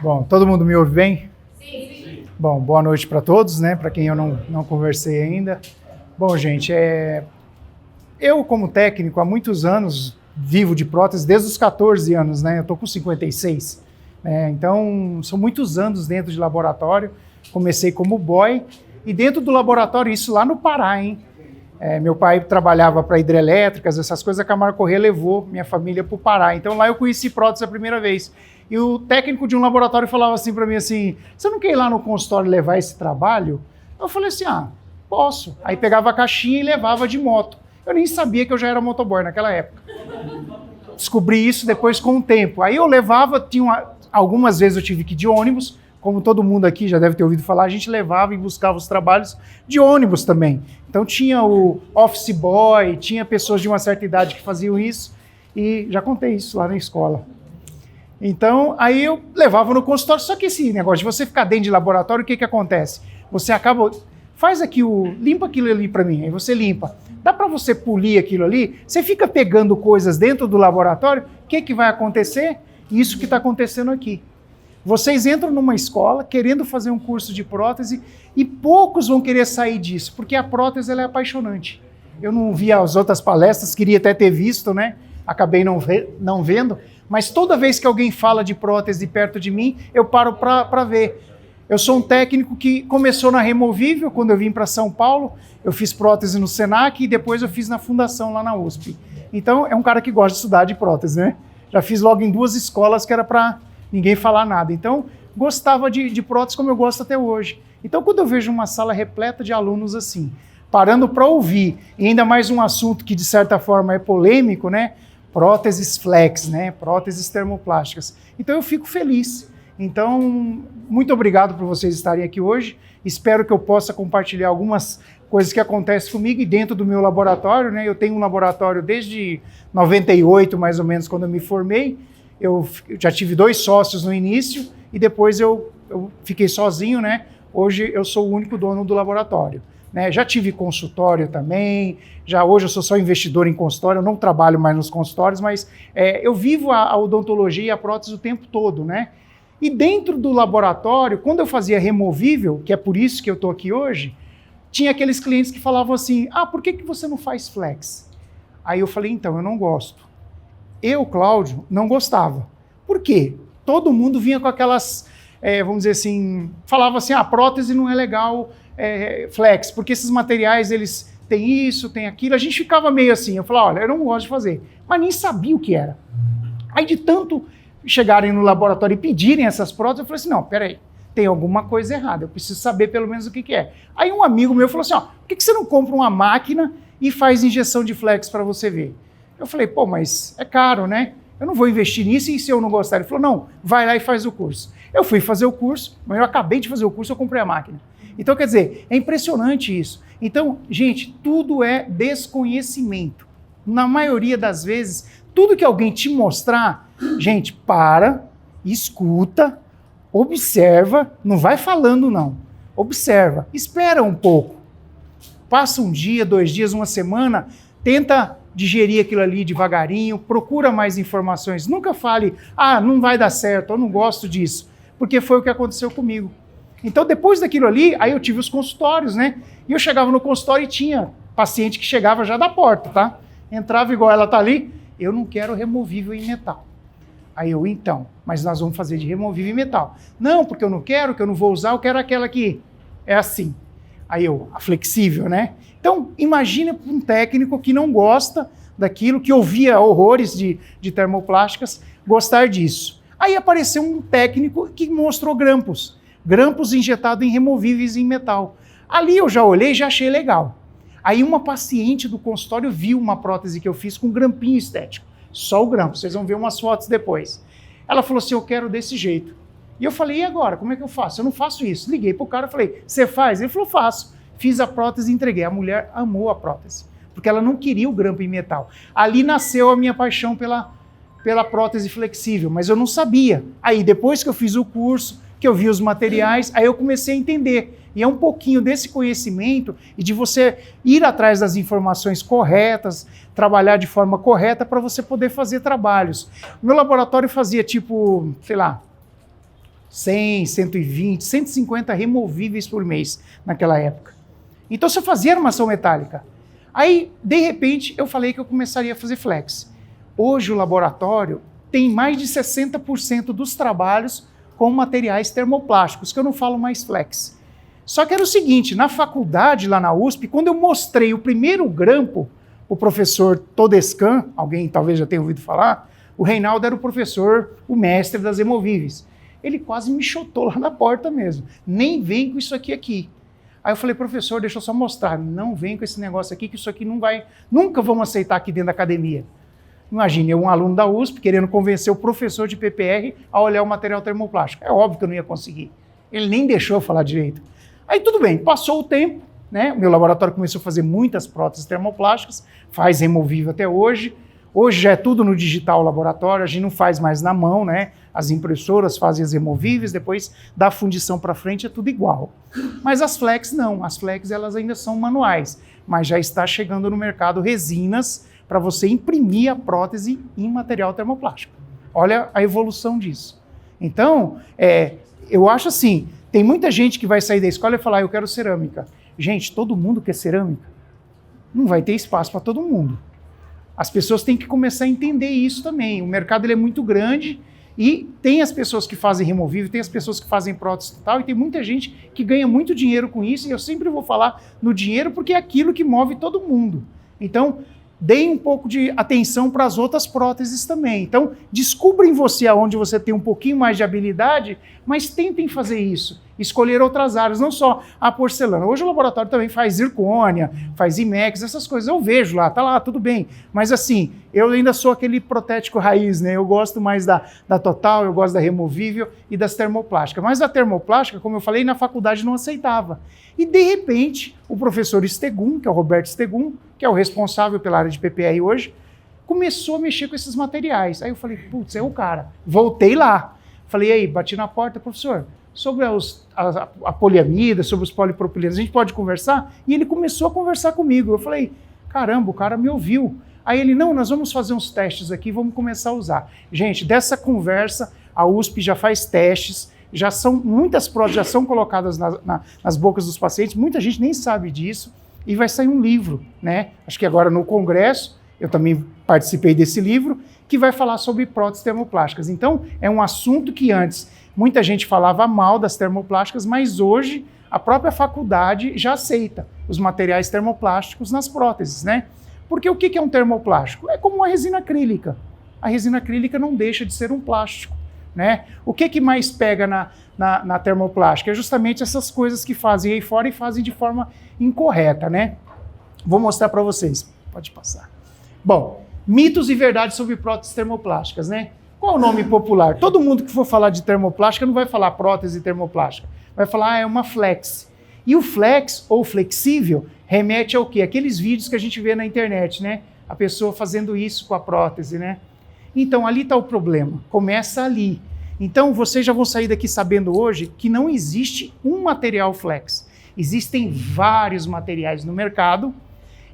Bom, todo mundo me ouve bem? Sim. Bom, boa noite para todos, né? Para quem eu não conversei ainda. Bom, gente, eu como técnico há muitos anos vivo de prótese, desde os 14 anos, né? Eu estou com 56, né? Então são muitos anos dentro de laboratório. Comecei como boy e dentro do laboratório, isso lá no Pará, hein? Meu pai trabalhava para hidrelétricas, essas coisas, a Camargo Corrêa levou minha família para o Pará. Então lá eu conheci prótese a primeira vez. E o técnico de um laboratório falava assim para mim assim, você não quer ir lá no consultório levar esse trabalho? Eu falei assim, posso. Aí pegava a caixinha e levava de moto. Eu nem sabia que eu já era motoboy naquela época. Descobri isso depois com o tempo. Aí eu levava, algumas vezes eu tive que ir de ônibus, como todo mundo aqui já deve ter ouvido falar, a gente levava e buscava os trabalhos de ônibus também. Então tinha o office boy, tinha pessoas de uma certa idade que faziam isso, e já contei isso lá na escola. Então, aí eu levava no consultório, só que esse negócio de você ficar dentro de laboratório, o que acontece? Você acaba, limpa aquilo ali para mim, aí você limpa. Dá para você polir aquilo ali, você fica pegando coisas dentro do laboratório, o que vai acontecer? Isso que está acontecendo aqui. Vocês entram numa escola querendo fazer um curso de prótese e poucos vão querer sair disso, porque a prótese ela é apaixonante. Eu não vi as outras palestras, queria até ter visto, né? Acabei não vendo, mas toda vez que alguém fala de prótese perto de mim, eu paro para ver. Eu sou um técnico que começou na Removível, quando eu vim para São Paulo, eu fiz prótese no Senac e depois eu fiz na Fundação lá na USP. Então é um cara que gosta de estudar de prótese, né? Já fiz logo em 2 escolas que era para ninguém falar nada. Então, gostava de prótese como eu gosto até hoje. Então, quando eu vejo uma sala repleta de alunos assim, parando para ouvir, e ainda mais um assunto que de certa forma é polêmico, né? Próteses flex, né? Próteses termoplásticas. Então, eu fico feliz. Então, muito obrigado por vocês estarem aqui hoje. Espero que eu possa compartilhar algumas coisas que acontecem comigo e dentro do meu laboratório, né? Eu tenho um laboratório desde 98, mais ou menos, quando eu me formei. Eu já tive 2 sócios no início e depois eu fiquei sozinho, né? Hoje eu sou o único dono do laboratório, né? Já tive consultório também, hoje eu sou só investidor em consultório, eu não trabalho mais nos consultórios, mas eu vivo a odontologia e a prótese o tempo todo, né? E dentro do laboratório, quando eu fazia removível, que é por isso que eu estou aqui hoje, tinha aqueles clientes que falavam assim, por que você não faz flex? Aí eu falei, então, eu não gosto. Eu, Cláudio, não gostava. Por quê? Todo mundo vinha com aquelas, vamos dizer assim, falava assim, a prótese não é legal, flex, porque esses materiais, eles têm isso, têm aquilo. A gente ficava meio assim, eu falava, olha, eu não gosto de fazer, mas nem sabia o que era. Aí de tanto chegarem no laboratório e pedirem essas próteses, eu falei assim, não, peraí, tem alguma coisa errada, eu preciso saber pelo menos o que é. Aí um amigo meu falou assim, por que você não compra uma máquina e faz injeção de flex para você ver? Eu falei, mas é caro, né? Eu não vou investir nisso e se eu não gostar? Ele falou, não, vai lá e faz o curso. Eu fui fazer o curso, mas eu acabei de fazer o curso, eu comprei a máquina. Então, quer dizer, é impressionante isso. Então, gente, tudo é desconhecimento. Na maioria das vezes, tudo que alguém te mostrar, gente, para, escuta, observa, não vai falando não. Observa, espera um pouco. Passa um dia, 2 dias, uma semana, tenta digerir aquilo ali devagarinho, procura mais informações. Nunca fale, não vai dar certo, eu não gosto disso, porque foi o que aconteceu comigo. Então, depois daquilo ali, aí eu tive os consultórios, né? E eu chegava no consultório e tinha paciente que chegava já da porta, tá? Entrava igual ela tá ali, eu não quero removível em metal. Aí eu, então, mas nós vamos fazer de removível em metal. Não, porque eu não quero, que eu não vou usar, eu quero aquela que é assim. Aí a flexível, né? Então, imagina um técnico que não gosta daquilo, que ouvia horrores de termoplásticas, gostar disso. Aí apareceu um técnico que mostrou grampos injetado em removíveis em metal. Ali eu já olhei e já achei legal. Aí uma paciente do consultório viu uma prótese que eu fiz com grampinho estético. Só o grampo, vocês vão ver umas fotos depois. Ela falou assim, eu quero desse jeito. E eu falei, e agora, como é que eu faço? Eu não faço isso. Liguei pro cara e falei, você faz? Ele falou, faço. Fiz a prótese e entreguei. A mulher amou a prótese, porque ela não queria o grampo em metal. Ali nasceu a minha paixão pela prótese flexível, mas eu não sabia. Aí depois que eu fiz o curso, que eu vi os materiais, aí eu comecei a entender. E é um pouquinho desse conhecimento e de você ir atrás das informações corretas, trabalhar de forma correta para você poder fazer trabalhos. O meu laboratório fazia tipo, sei lá, 100, 120, 150 removíveis por mês naquela época. Então você fazia armação metálica. Aí, de repente, eu falei que eu começaria a fazer flex. Hoje o laboratório tem mais de 60% dos trabalhos com materiais termoplásticos, que eu não falo mais flex. Só que era o seguinte, na faculdade, lá na USP, quando eu mostrei o primeiro grampo, o professor Todescan, alguém talvez já tenha ouvido falar, o Reinaldo era o professor, o mestre das removíveis. Ele quase me chutou lá na porta mesmo. Nem vem com isso aqui. Aí eu falei, professor, deixa eu só mostrar. Não vem com esse negócio aqui, que isso aqui não vai... Nunca vamos aceitar aqui dentro da academia. Imagine, eu, um aluno da USP, querendo convencer o professor de PPR a olhar o material termoplástico. É óbvio que eu não ia conseguir. Ele nem deixou eu falar direito. Aí tudo bem, passou o tempo, né? O meu laboratório começou a fazer muitas próteses termoplásticas, faz removível até hoje. Hoje já é tudo no digital laboratório, a gente não faz mais na mão, né? As impressoras fazem as removíveis, depois da fundição para frente é tudo igual. Mas as flex não, as flex elas ainda são manuais, mas já está chegando no mercado resinas para você imprimir a prótese em material termoplástico. Olha a evolução disso. Então, eu acho assim, tem muita gente que vai sair da escola e falar, eu quero cerâmica. Gente, todo mundo quer cerâmica? Não vai ter espaço para todo mundo. As pessoas têm que começar a entender isso também. O mercado ele é muito grande e tem as pessoas que fazem removível, tem as pessoas que fazem prótese total e tem muita gente que ganha muito dinheiro com isso e eu sempre vou falar no dinheiro porque é aquilo que move todo mundo. Então, deem um pouco de atenção para as outras próteses também. Então, descubra em você aonde você tem um pouquinho mais de habilidade, mas tentem fazer isso. Escolher outras áreas, não só a porcelana. Hoje o laboratório também faz zircônia, faz IMEX, essas coisas. Eu vejo lá, tá lá, tudo bem. Mas assim, eu ainda sou aquele protético raiz, né? Eu gosto mais da Total, eu gosto da removível e das termoplásticas. Mas a termoplástica, como eu falei, na faculdade não aceitava. E de repente, o professor Stegum, que é o Roberto Stegum, que é o responsável pela área de PPR hoje, começou a mexer com esses materiais. Aí eu falei, putz, é o cara. Voltei lá. Falei, aí, bati na porta, professor, sobre a poliamida, sobre os polipropilenos, a gente pode conversar? E ele começou a conversar comigo. Eu falei, caramba, o cara me ouviu. Aí ele, não, nós vamos fazer uns testes aqui, vamos começar a usar. Gente, dessa conversa, a USP já faz testes, muitas próteses já são colocadas nas bocas dos pacientes, muita gente nem sabe disso, e vai sair um livro, né? Acho que agora no congresso, eu também participei desse livro, que vai falar sobre próteses termoplásticas. Então, é um assunto que antes muita gente falava mal das termoplásticas, mas hoje a própria faculdade já aceita os materiais termoplásticos nas próteses, né? Porque o que é um termoplástico? É como uma resina acrílica. A resina acrílica não deixa de ser um plástico, né? O que mais pega na termoplástica? É justamente essas coisas que fazem aí fora e fazem de forma incorreta, né? Vou mostrar para vocês. Pode passar. Bom, mitos e verdades sobre próteses termoplásticas, né? Qual é o nome popular? Todo mundo que for falar de termoplástica não vai falar prótese termoplástica. Vai falar, é uma flex. E o flex, ou flexível, remete ao quê? Aqueles vídeos que a gente vê na internet, né? A pessoa fazendo isso com a prótese, né? Então, ali está o problema. Começa ali. Então, vocês já vão sair daqui sabendo hoje que não existe um material flex. Existem vários materiais no mercado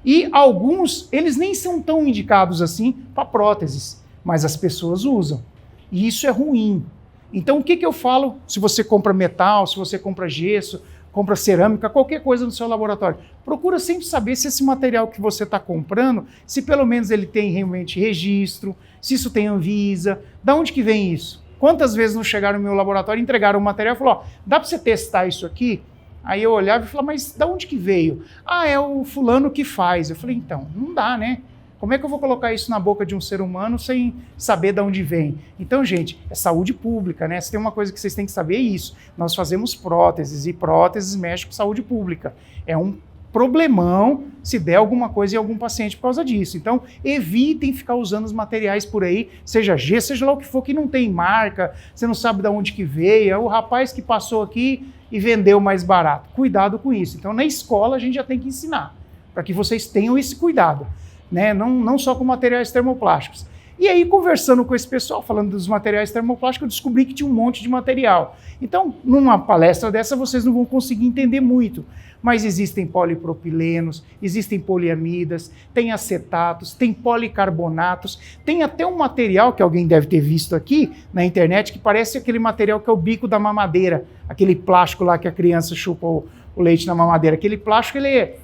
e alguns, eles nem são tão indicados assim para próteses, mas as pessoas usam. E isso é ruim. Então, o que eu falo? Se você compra metal, se você compra gesso, compra cerâmica, qualquer coisa no seu laboratório, procura sempre saber se esse material que você está comprando, se pelo menos ele tem realmente registro, se isso tem Anvisa, da onde que vem isso? Quantas vezes não chegaram no meu laboratório, entregaram o material e falaram, ó, dá para você testar isso aqui? Aí eu olhava e falava, mas da onde que veio? Ah, é o fulano que faz. Eu falei, então, não dá, né? Como é que eu vou colocar isso na boca de um ser humano sem saber de onde vem? Então, gente, é saúde pública, né? Se tem uma coisa que vocês têm que saber é isso. Nós fazemos próteses e próteses mexem com saúde pública. É um problemão se der alguma coisa em algum paciente por causa disso. Então, evitem ficar usando os materiais por aí, seja gesso, seja lá o que for, que não tem marca, você não sabe de onde que veio, é o rapaz que passou aqui e vendeu mais barato. Cuidado com isso. Então, na escola, a gente já tem que ensinar, para que vocês tenham esse cuidado. Né? Não só com materiais termoplásticos. E aí, conversando com esse pessoal, falando dos materiais termoplásticos, eu descobri que tinha um monte de material. Então, numa palestra dessa, vocês não vão conseguir entender muito. Mas existem polipropilenos, existem poliamidas, tem acetatos, tem policarbonatos, tem até um material que alguém deve ter visto aqui na internet, que parece aquele material que é o bico da mamadeira, aquele plástico lá que a criança chupa o leite na mamadeira. Aquele plástico, ele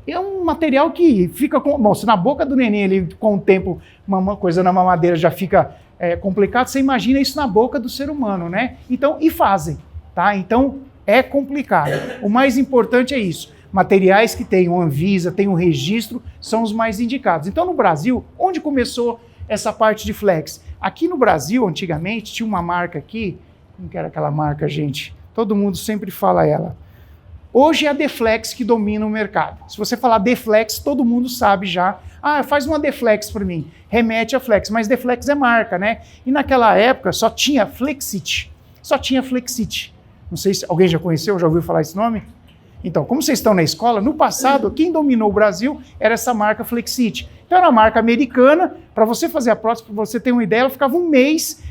é um material que fica com... Bom, se na boca do neném, ele, com o tempo, uma coisa na mamadeira já fica complicado, você imagina isso na boca do ser humano, né? Então, e fazem, tá? Então, é complicado. O mais importante é isso. Materiais que tenham Anvisa, tenham registro, são os mais indicados. Então, no Brasil, onde começou essa parte de flex? Aqui no Brasil, antigamente, tinha uma marca aqui, não quero aquela marca, gente, todo mundo sempre fala ela. Hoje é a Deflex que domina o mercado. Se você falar Deflex, todo mundo sabe já. Ah, faz uma Deflex para mim. Remete a Flex, mas Deflex é marca, né? E naquela época só tinha Flexit. Só tinha Flexit. Não sei se alguém já conheceu, já ouviu falar esse nome? Então, como vocês estão na escola, no passado, quem dominou o Brasil era essa marca Flexit. Então era uma marca americana, para você fazer a prótese, para você ter uma ideia, ela ficava um mês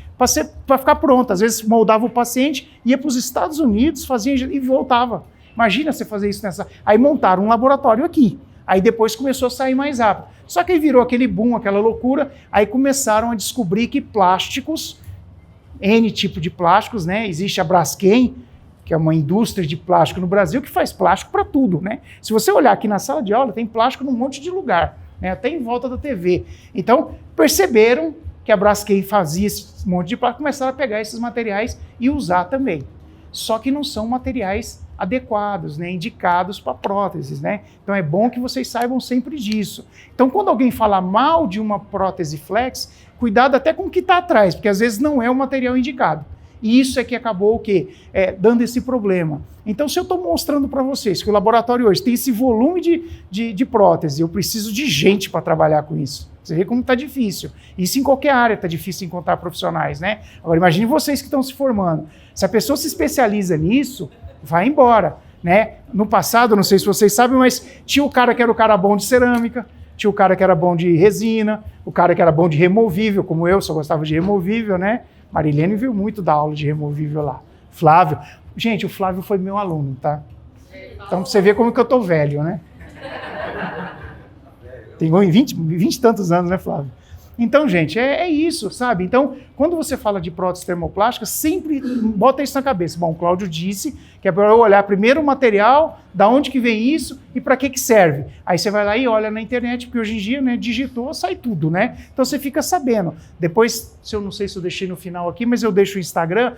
para ficar pronta. Às vezes moldava o paciente, ia para os Estados Unidos, fazia e voltava. Imagina você fazer isso nessa... Aí montaram um laboratório aqui. Aí depois começou a sair mais rápido. Só que aí virou aquele boom, aquela loucura. Aí começaram a descobrir que plásticos, N tipo de plásticos, né? Existe a Braskem, que é uma indústria de plástico no Brasil, que faz plástico para tudo, né? Se você olhar aqui na sala de aula, tem plástico num monte de lugar, né? Até em volta da TV. Então, perceberam que a Braskem fazia esse monte de plástico, começaram a pegar esses materiais e usar também. Só que não são materiais adequados, né, indicados para próteses, né? Então é bom que vocês saibam sempre disso. Então quando alguém fala mal de uma prótese flex, cuidado até com o que está atrás, porque às vezes não é o material indicado. E isso é que acabou o quê? Dando esse problema. Então se eu estou mostrando para vocês que o laboratório hoje tem esse volume de prótese, eu preciso de gente para trabalhar com isso. Você vê como está difícil. Isso em qualquer área está difícil encontrar profissionais, né? Agora imagine vocês que estão se formando. Se a pessoa se especializa nisso, vai embora, né? No passado, não sei se vocês sabem, mas tinha o cara que era o cara bom de cerâmica, tinha o cara que era bom de resina, o cara que era bom de removível, como eu, só gostava de removível, né? Marilene viu muito da aula de removível lá. Flávio. Gente, o Flávio foi meu aluno, tá? Então você vê como que eu tô velho, né? Tem 20 e tantos anos, né, Flávio? Então, gente, é isso, sabe? Então, quando você fala de prótese termoplástica, sempre bota isso na cabeça. Bom, o Cláudio disse que é para eu olhar primeiro o material, da onde que vem isso e para que serve. Aí você vai lá e olha na internet, porque hoje em dia, né, digitou, sai tudo, né? Então você fica sabendo. Depois, eu não sei se eu deixei no final aqui, mas eu deixo o Instagram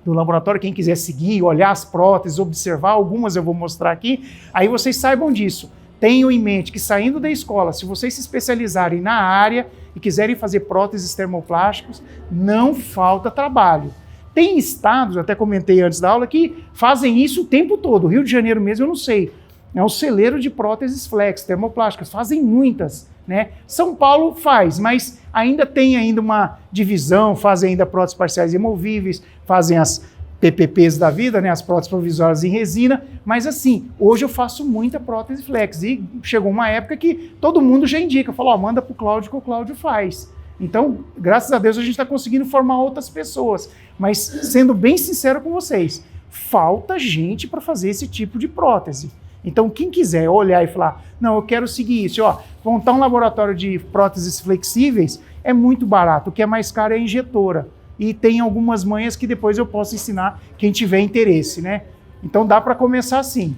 do laboratório, quem quiser seguir, olhar as próteses, observar, algumas eu vou mostrar aqui, aí vocês saibam disso. Tenham em mente que saindo da escola, se vocês se especializarem na área e quiserem fazer próteses termoplásticos, não falta trabalho. Tem estados, até comentei antes da aula, que fazem isso o tempo todo. O Rio de Janeiro mesmo, eu não sei. É um celeiro de próteses flex, termoplásticas, fazem muitas, né? São Paulo faz, mas ainda tem uma divisão, fazem ainda próteses parciais removíveis, fazem as PPPs da vida, né, as próteses provisórias em resina, mas assim, hoje eu faço muita prótese flex e chegou uma época que todo mundo já indica, falou, manda para o Cláudio que o Cláudio faz. Então, graças a Deus a gente está conseguindo formar outras pessoas, mas sendo bem sincero com vocês, falta gente para fazer esse tipo de prótese. Então, quem quiser olhar e falar, não, eu quero seguir isso, montar um laboratório de próteses flexíveis é muito barato, o que é mais caro é a injetora. E tem algumas manhas que depois eu posso ensinar quem tiver interesse, né? Então dá para começar assim.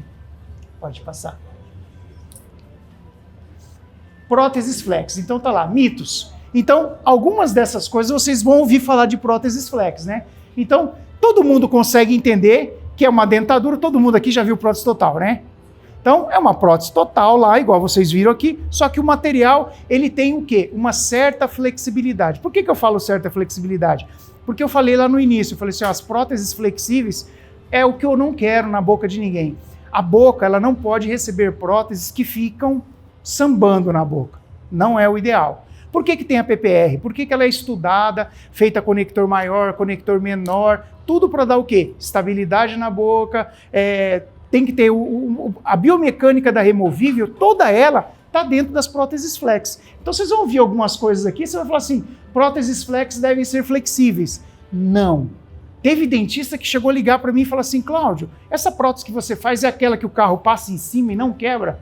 Pode passar. Próteses flex. Então tá lá, mitos. Então, algumas dessas coisas vocês vão ouvir falar de próteses flex, né? Então, todo mundo consegue entender que é uma dentadura, todo mundo aqui já viu prótese total, né? Então, é uma prótese total lá, igual vocês viram aqui, só que o material, ele tem o quê? Uma certa flexibilidade. Por que eu falo certa flexibilidade? Porque eu falei lá no início, eu falei assim, as próteses flexíveis é o que eu não quero na boca de ninguém. A boca, ela não pode receber próteses que ficam sambando na boca. Não é o ideal. Por que tem a PPR? Por que ela é estudada, feita conector maior, conector menor, tudo para dar o quê? Estabilidade na boca, tem que ter a biomecânica da removível, toda ela está dentro das próteses flex. Então vocês vão ouvir algumas coisas aqui, você vai falar assim, próteses flex devem ser flexíveis. Não. Teve dentista que chegou a ligar para mim e falou assim, Cláudio, essa prótese que você faz é aquela que o carro passa em cima e não quebra?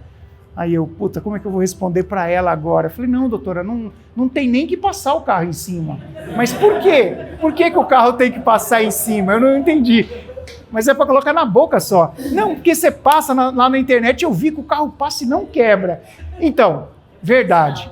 Aí eu, puta, como é que eu vou responder para ela agora? Eu falei, não, doutora, não tem nem que passar o carro em cima. Mas por quê? Por que o carro tem que passar em cima? Eu não entendi. Mas é para colocar na boca só. Não, porque você passa lá na internet, eu vi que o carro passa e não quebra. Então, verdade.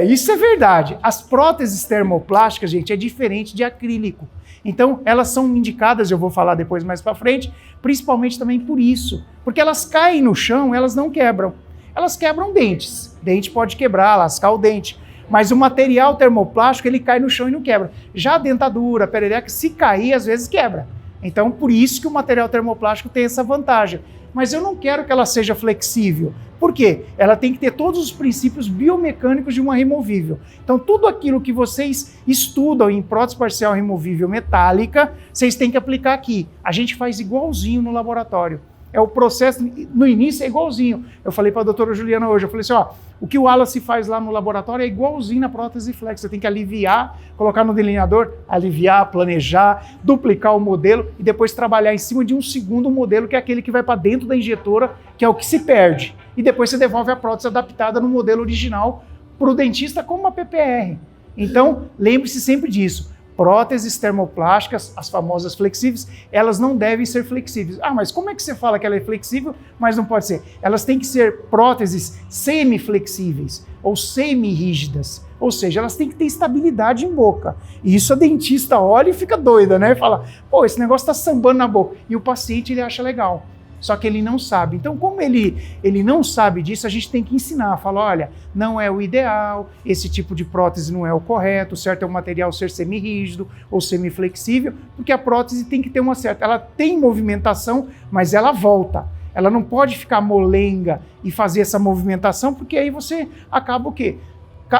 Isso é verdade. As próteses termoplásticas, gente, é diferente de acrílico. Então, elas são indicadas, eu vou falar depois mais para frente, principalmente também por isso. Porque elas caem no chão, elas não quebram. Elas quebram dentes. Dente pode quebrar, lascar o dente. Mas o material termoplástico, ele cai no chão e não quebra. Já a dentadura, a perereca, se cair, às vezes quebra. Então, por isso que o material termoplástico tem essa vantagem. Mas eu não quero que ela seja flexível. Por quê? Ela tem que ter todos os princípios biomecânicos de uma removível. Então, tudo aquilo que vocês estudam em prótese parcial removível metálica, vocês têm que aplicar aqui. A gente faz igualzinho no laboratório. O processo, no início, é igualzinho. Eu falei para a doutora Juliana hoje, eu falei assim, o que o Wallace faz lá no laboratório é igualzinho na prótese flex. Você tem que aliviar, colocar no delineador, aliviar, planejar, duplicar o modelo e depois trabalhar em cima de um segundo modelo, que é aquele que vai para dentro da injetora, que é o que se perde. E depois você devolve a prótese adaptada no modelo original para o dentista como uma PPR. Então, lembre-se sempre disso. Próteses termoplásticas, as famosas flexíveis, elas não devem ser flexíveis. Ah, mas como é que você fala que ela é flexível, mas não pode ser? Elas têm que ser próteses semiflexíveis ou semi-rígidas. Ou seja, elas têm que ter estabilidade em boca. E isso a dentista olha e fica doida, né? Fala, pô, esse negócio tá sambando na boca. E o paciente, ele acha legal. Só que ele não sabe. Então, como ele não sabe disso, a gente tem que ensinar. Falar, olha, não é o ideal, esse tipo de prótese não é o correto, o certo é o material ser semi-rígido ou semi-flexível, porque a prótese tem que ter uma certa... Ela tem movimentação, mas ela volta. Ela não pode ficar molenga e fazer essa movimentação, porque aí você acaba o quê?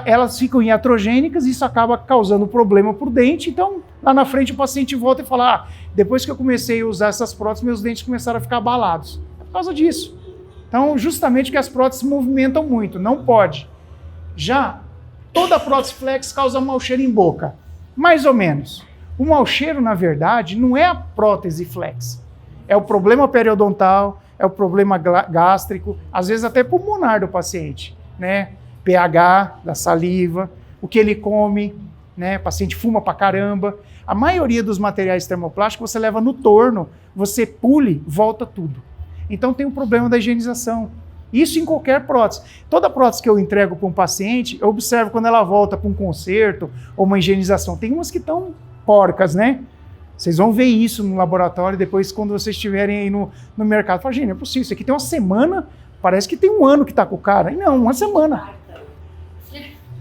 Elas ficam iatrogênicas e isso acaba causando problema para o dente. Então, lá na frente, o paciente volta e fala, depois que eu comecei a usar essas próteses, meus dentes começaram a ficar abalados. É por causa disso. Então, justamente que as próteses movimentam muito, não pode. Já, toda prótese flex causa mau cheiro em boca. Mais ou menos. O mau cheiro, na verdade, não é a prótese flex. É o problema periodontal, é o problema gástrico, às vezes até pulmonar do paciente, né? pH da saliva, o que ele come, né? O paciente fuma pra caramba. A maioria dos materiais termoplásticos você leva no torno, você pule, volta tudo. Então tem um problema da higienização. Isso em qualquer prótese. Toda prótese que eu entrego para um paciente, eu observo quando ela volta para um conserto ou uma higienização. Tem umas que estão porcas, né? Vocês vão ver isso no laboratório depois quando vocês estiverem aí no mercado. Fala, gente, não é possível, isso aqui tem uma semana, parece que tem um ano que está com o cara. E não, uma semana.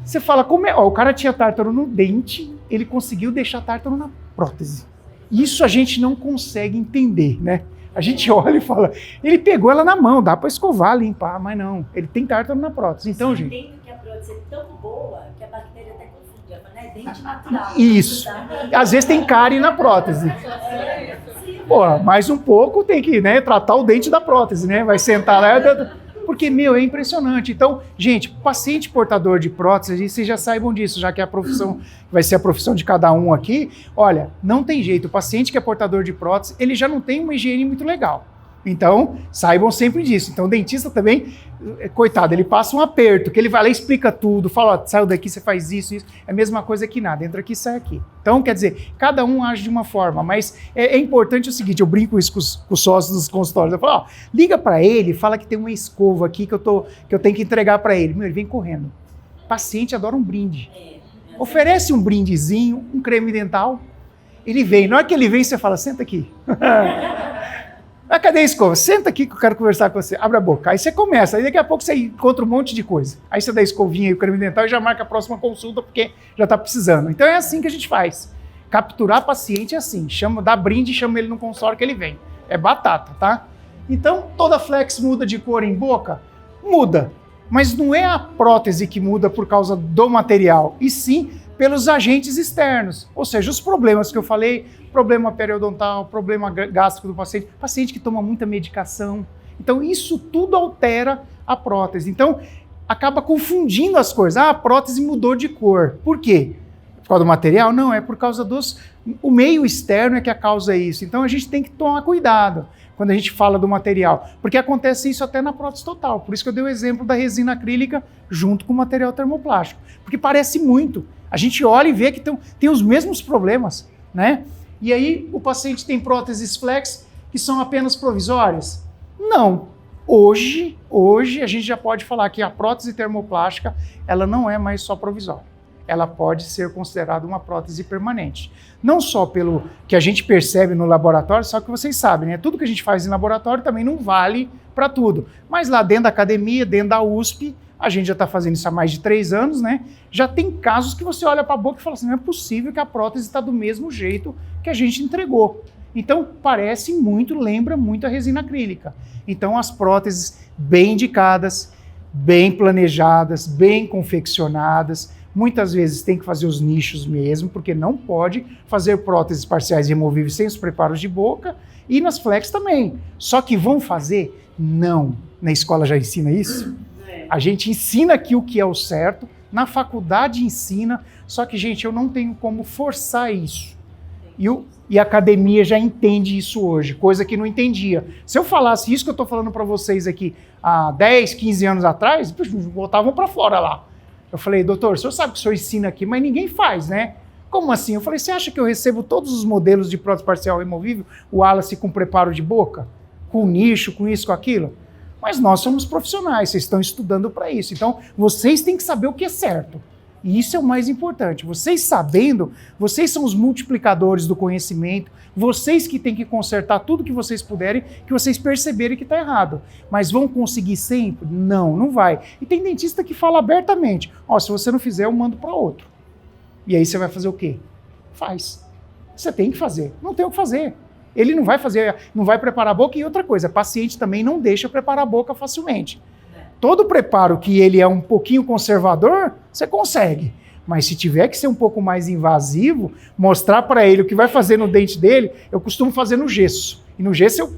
Você fala, como é? O cara tinha tártaro no dente, ele conseguiu deixar tártaro na prótese. Isso a gente não consegue entender, né? A gente olha e fala, ele pegou ela na mão, dá para escovar, limpar, mas não, ele tem tártaro na prótese. Então, gente... Entendo que a prótese é tão boa que a bactéria até confunde, né? Dente natural. Isso. Às vezes tem cárie na prótese. Pô, mais um pouco tem que, né, tratar o dente da prótese, né? Vai sentar lá... Porque, é impressionante. Então, gente, paciente portador de prótese, vocês já saibam disso, já que a profissão vai ser a profissão de cada um aqui. Olha, não tem jeito. O paciente que é portador de prótese, ele já não tem uma higiene muito legal. Então, saibam sempre disso. Então, o dentista também, coitado, ele passa um aperto, que ele vai lá e explica tudo, fala, saiu daqui, você faz isso, isso. É a mesma coisa que nada, entra aqui, sai aqui. Então, quer dizer, cada um age de uma forma, mas é importante o seguinte, eu brinco isso com os sócios dos consultórios, eu falo, liga para ele, fala que tem uma escova aqui que eu tenho que entregar para ele. Ele vem correndo. O paciente adora um brinde. Oferece um brindezinho, um creme dental, ele vem. Na hora que ele vem, você fala, senta aqui. Cadê a escova? Senta aqui que eu quero conversar com você. Abre a boca. Aí você começa. Aí daqui a pouco você encontra um monte de coisa. Aí você dá a escovinha e o creme dental e já marca a próxima consulta porque já está precisando. Então é assim que a gente faz. Capturar paciente é assim. Dá brinde e chama ele no consultório que ele vem. É batata, tá? Então toda flex muda de cor em boca? Muda. Mas não é a prótese que muda por causa do material. E sim pelos agentes externos. Ou seja, os problemas que eu falei, problema periodontal, problema gástrico do paciente que toma muita medicação. Então, isso tudo altera a prótese. Então, acaba confundindo as coisas. A prótese mudou de cor. Por quê? Por causa do material? Não, é por causa o meio externo é que causa isso. Então a gente tem que tomar cuidado quando a gente fala do material, porque acontece isso até na prótese total. Por isso que eu dei o exemplo da resina acrílica junto com o material termoplástico, porque parece muito. A gente olha e vê que tem os mesmos problemas, né? E aí o paciente tem próteses flex que são apenas provisórias? Não. Hoje a gente já pode falar que a prótese termoplástica ela não é mais só provisória. Ela pode ser considerada uma prótese permanente. Não só pelo que a gente percebe no laboratório, só que vocês sabem, né? Tudo que a gente faz em laboratório também não vale para tudo. Mas lá dentro da academia, dentro da USP, a gente já está fazendo isso há mais de 3 anos, né? Já tem casos que você olha para a boca e fala assim, não é possível que a prótese está do mesmo jeito que a gente entregou. Então, parece muito, lembra muito a resina acrílica. Então, as próteses bem indicadas, bem planejadas, bem confeccionadas, muitas vezes tem que fazer os nichos mesmo, porque não pode fazer próteses parciais removíveis sem os preparos de boca, e nas flex também. Só que vão fazer? Não. Na escola já ensina isso? A gente ensina aqui o que é o certo, na faculdade ensina, só que, gente, eu não tenho como forçar isso. E a academia já entende isso hoje, coisa que não entendia. Se eu falasse isso que eu estou falando para vocês aqui há 10, 15 anos atrás, botavam para fora lá. Eu falei, doutor, o senhor sabe que o senhor ensina aqui, mas ninguém faz, né? Como assim? Eu falei, você acha que eu recebo todos os modelos de prótese parcial removível, o Wallace com preparo de boca, com nicho, com isso, com aquilo? Mas nós somos profissionais, vocês estão estudando para isso. Então, vocês têm que saber o que é certo. E isso é o mais importante. Vocês sabendo, vocês são os multiplicadores do conhecimento, vocês que têm que consertar tudo que vocês puderem, que vocês perceberem que está errado. Mas vão conseguir sempre? Não, não vai. E tem dentista que fala abertamente, ó, se você não fizer, eu mando para outro. E aí você vai fazer o quê? Faz. Você tem que fazer. Não tem o que fazer. Ele não vai fazer, não vai preparar a boca. E outra coisa, paciente também não deixa preparar a boca facilmente. Todo preparo que ele é um pouquinho conservador, você consegue. Mas se tiver que ser um pouco mais invasivo, mostrar para ele o que vai fazer no dente dele, eu costumo fazer no gesso. E no gesso eu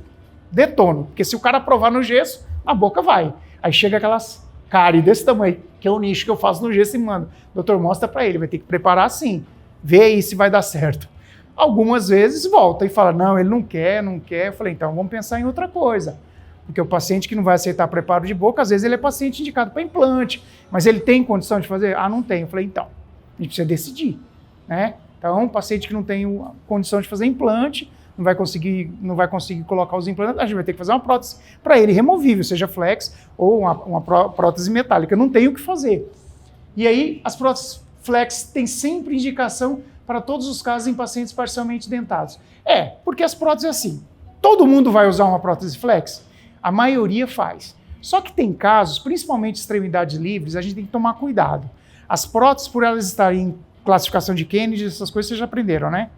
detono, porque se o cara provar no gesso, a boca vai. Aí chega aquelas cárie desse tamanho, que é o nicho que eu faço no gesso e mando. Doutor, mostra para ele, vai ter que preparar assim. Vê aí se vai dar certo. Algumas vezes volta e fala, não, ele não quer. Eu falei, então vamos pensar em outra coisa. Porque o paciente que não vai aceitar preparo de boca, às vezes ele é paciente indicado para implante, mas ele tem condição de fazer? Ah, não tem. Eu falei, então, a gente precisa decidir, né? Então, um paciente que não tem condição de fazer implante, não vai conseguir colocar os implantes, a gente vai ter que fazer uma prótese para ele removível, seja flex ou uma prótese metálica. Não tem o que fazer. E aí, as próteses flex têm sempre indicação para todos os casos em pacientes parcialmente dentados. Porque as próteses é assim. Todo mundo vai usar uma prótese flex? A maioria faz. Só que tem casos, principalmente extremidades livres, a gente tem que tomar cuidado. As próteses, por elas estarem em classificação de Kennedy, essas coisas vocês já aprenderam, né?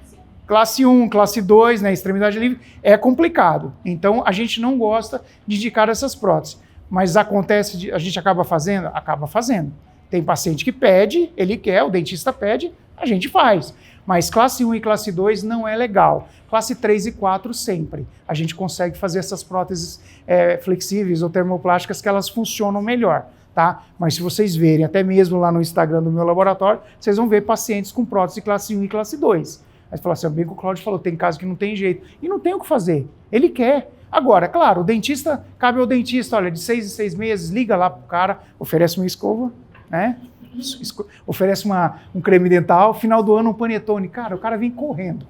Sim. Classe 1, classe 2, né, extremidade livre, é complicado. Então, a gente não gosta de indicar essas próteses. Mas acontece, a gente acaba fazendo? Acaba fazendo. Tem paciente que pede, ele quer, o dentista pede, a gente faz. Mas classe 1 e classe 2 não é legal. Classe 3 e 4 sempre. A gente consegue fazer essas próteses flexíveis ou termoplásticas que elas funcionam melhor, tá? Mas se vocês verem, até mesmo lá no Instagram do meu laboratório, vocês vão ver pacientes com prótese classe 1 e classe 2. Aí você fala assim, bem que o Cláudio falou, tem caso que não tem jeito. E não tem o que fazer. Ele quer. Agora, claro, o dentista, cabe ao dentista, olha, de 6 em 6 meses, liga lá pro cara, oferece uma escova, né? Oferece um creme dental, final do ano um panetone. Cara, o cara vem correndo.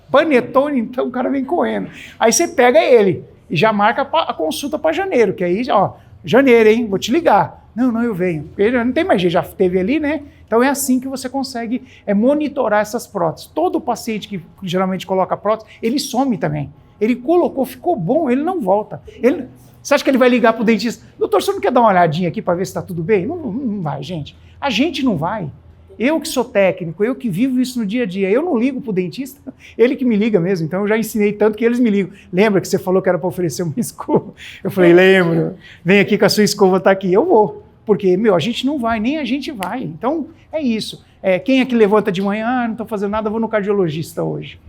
Panetone, então o cara vem correndo. Aí você pega ele e já marca a consulta para janeiro, que aí, ó, janeiro, hein, vou te ligar. Não, eu venho. Porque não tem mais jeito, já teve ali, né? Então é assim que você consegue monitorar essas próteses. Todo paciente que geralmente coloca prótese, ele some também. Ele colocou, ficou bom, ele não volta. Você acha que ele vai ligar para o dentista? Doutor, você não quer dar uma olhadinha aqui para ver se está tudo bem? Não vai, gente. A gente não vai. Eu que sou técnico, eu que vivo isso no dia a dia, eu não ligo para o dentista, ele que me liga mesmo, então eu já ensinei tanto que eles me ligam. Lembra que você falou que era para oferecer uma escova? Eu falei, lembro, vem aqui que a sua escova está aqui. Eu vou, porque, a gente não vai, nem a gente vai. Então, é isso. Quem é que levanta de manhã, não estou fazendo nada, vou no cardiologista hoje.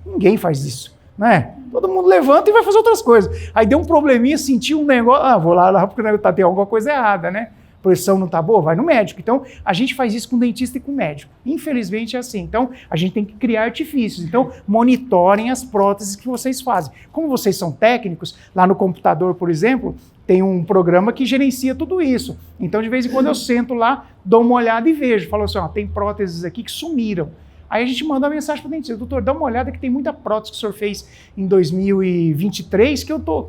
Ninguém faz isso, né? Todo mundo levanta e vai fazer outras coisas. Aí deu um probleminha, sentiu um negócio, vou lá porque tem alguma coisa errada, né? pressão não tá boa, vai no médico. Então, a gente faz isso com o dentista e com o médico. Infelizmente é assim. Então, a gente tem que criar artifícios. Então, monitorem as próteses que vocês fazem. Como vocês são técnicos, lá no computador, por exemplo, tem um programa que gerencia tudo isso. Então, de vez em quando eu sento lá, dou uma olhada e vejo. Falo assim, ó, tem próteses aqui que sumiram. Aí a gente manda uma mensagem para o dentista, doutor, dá uma olhada que tem muita prótese que o senhor fez em 2023 que eu tô...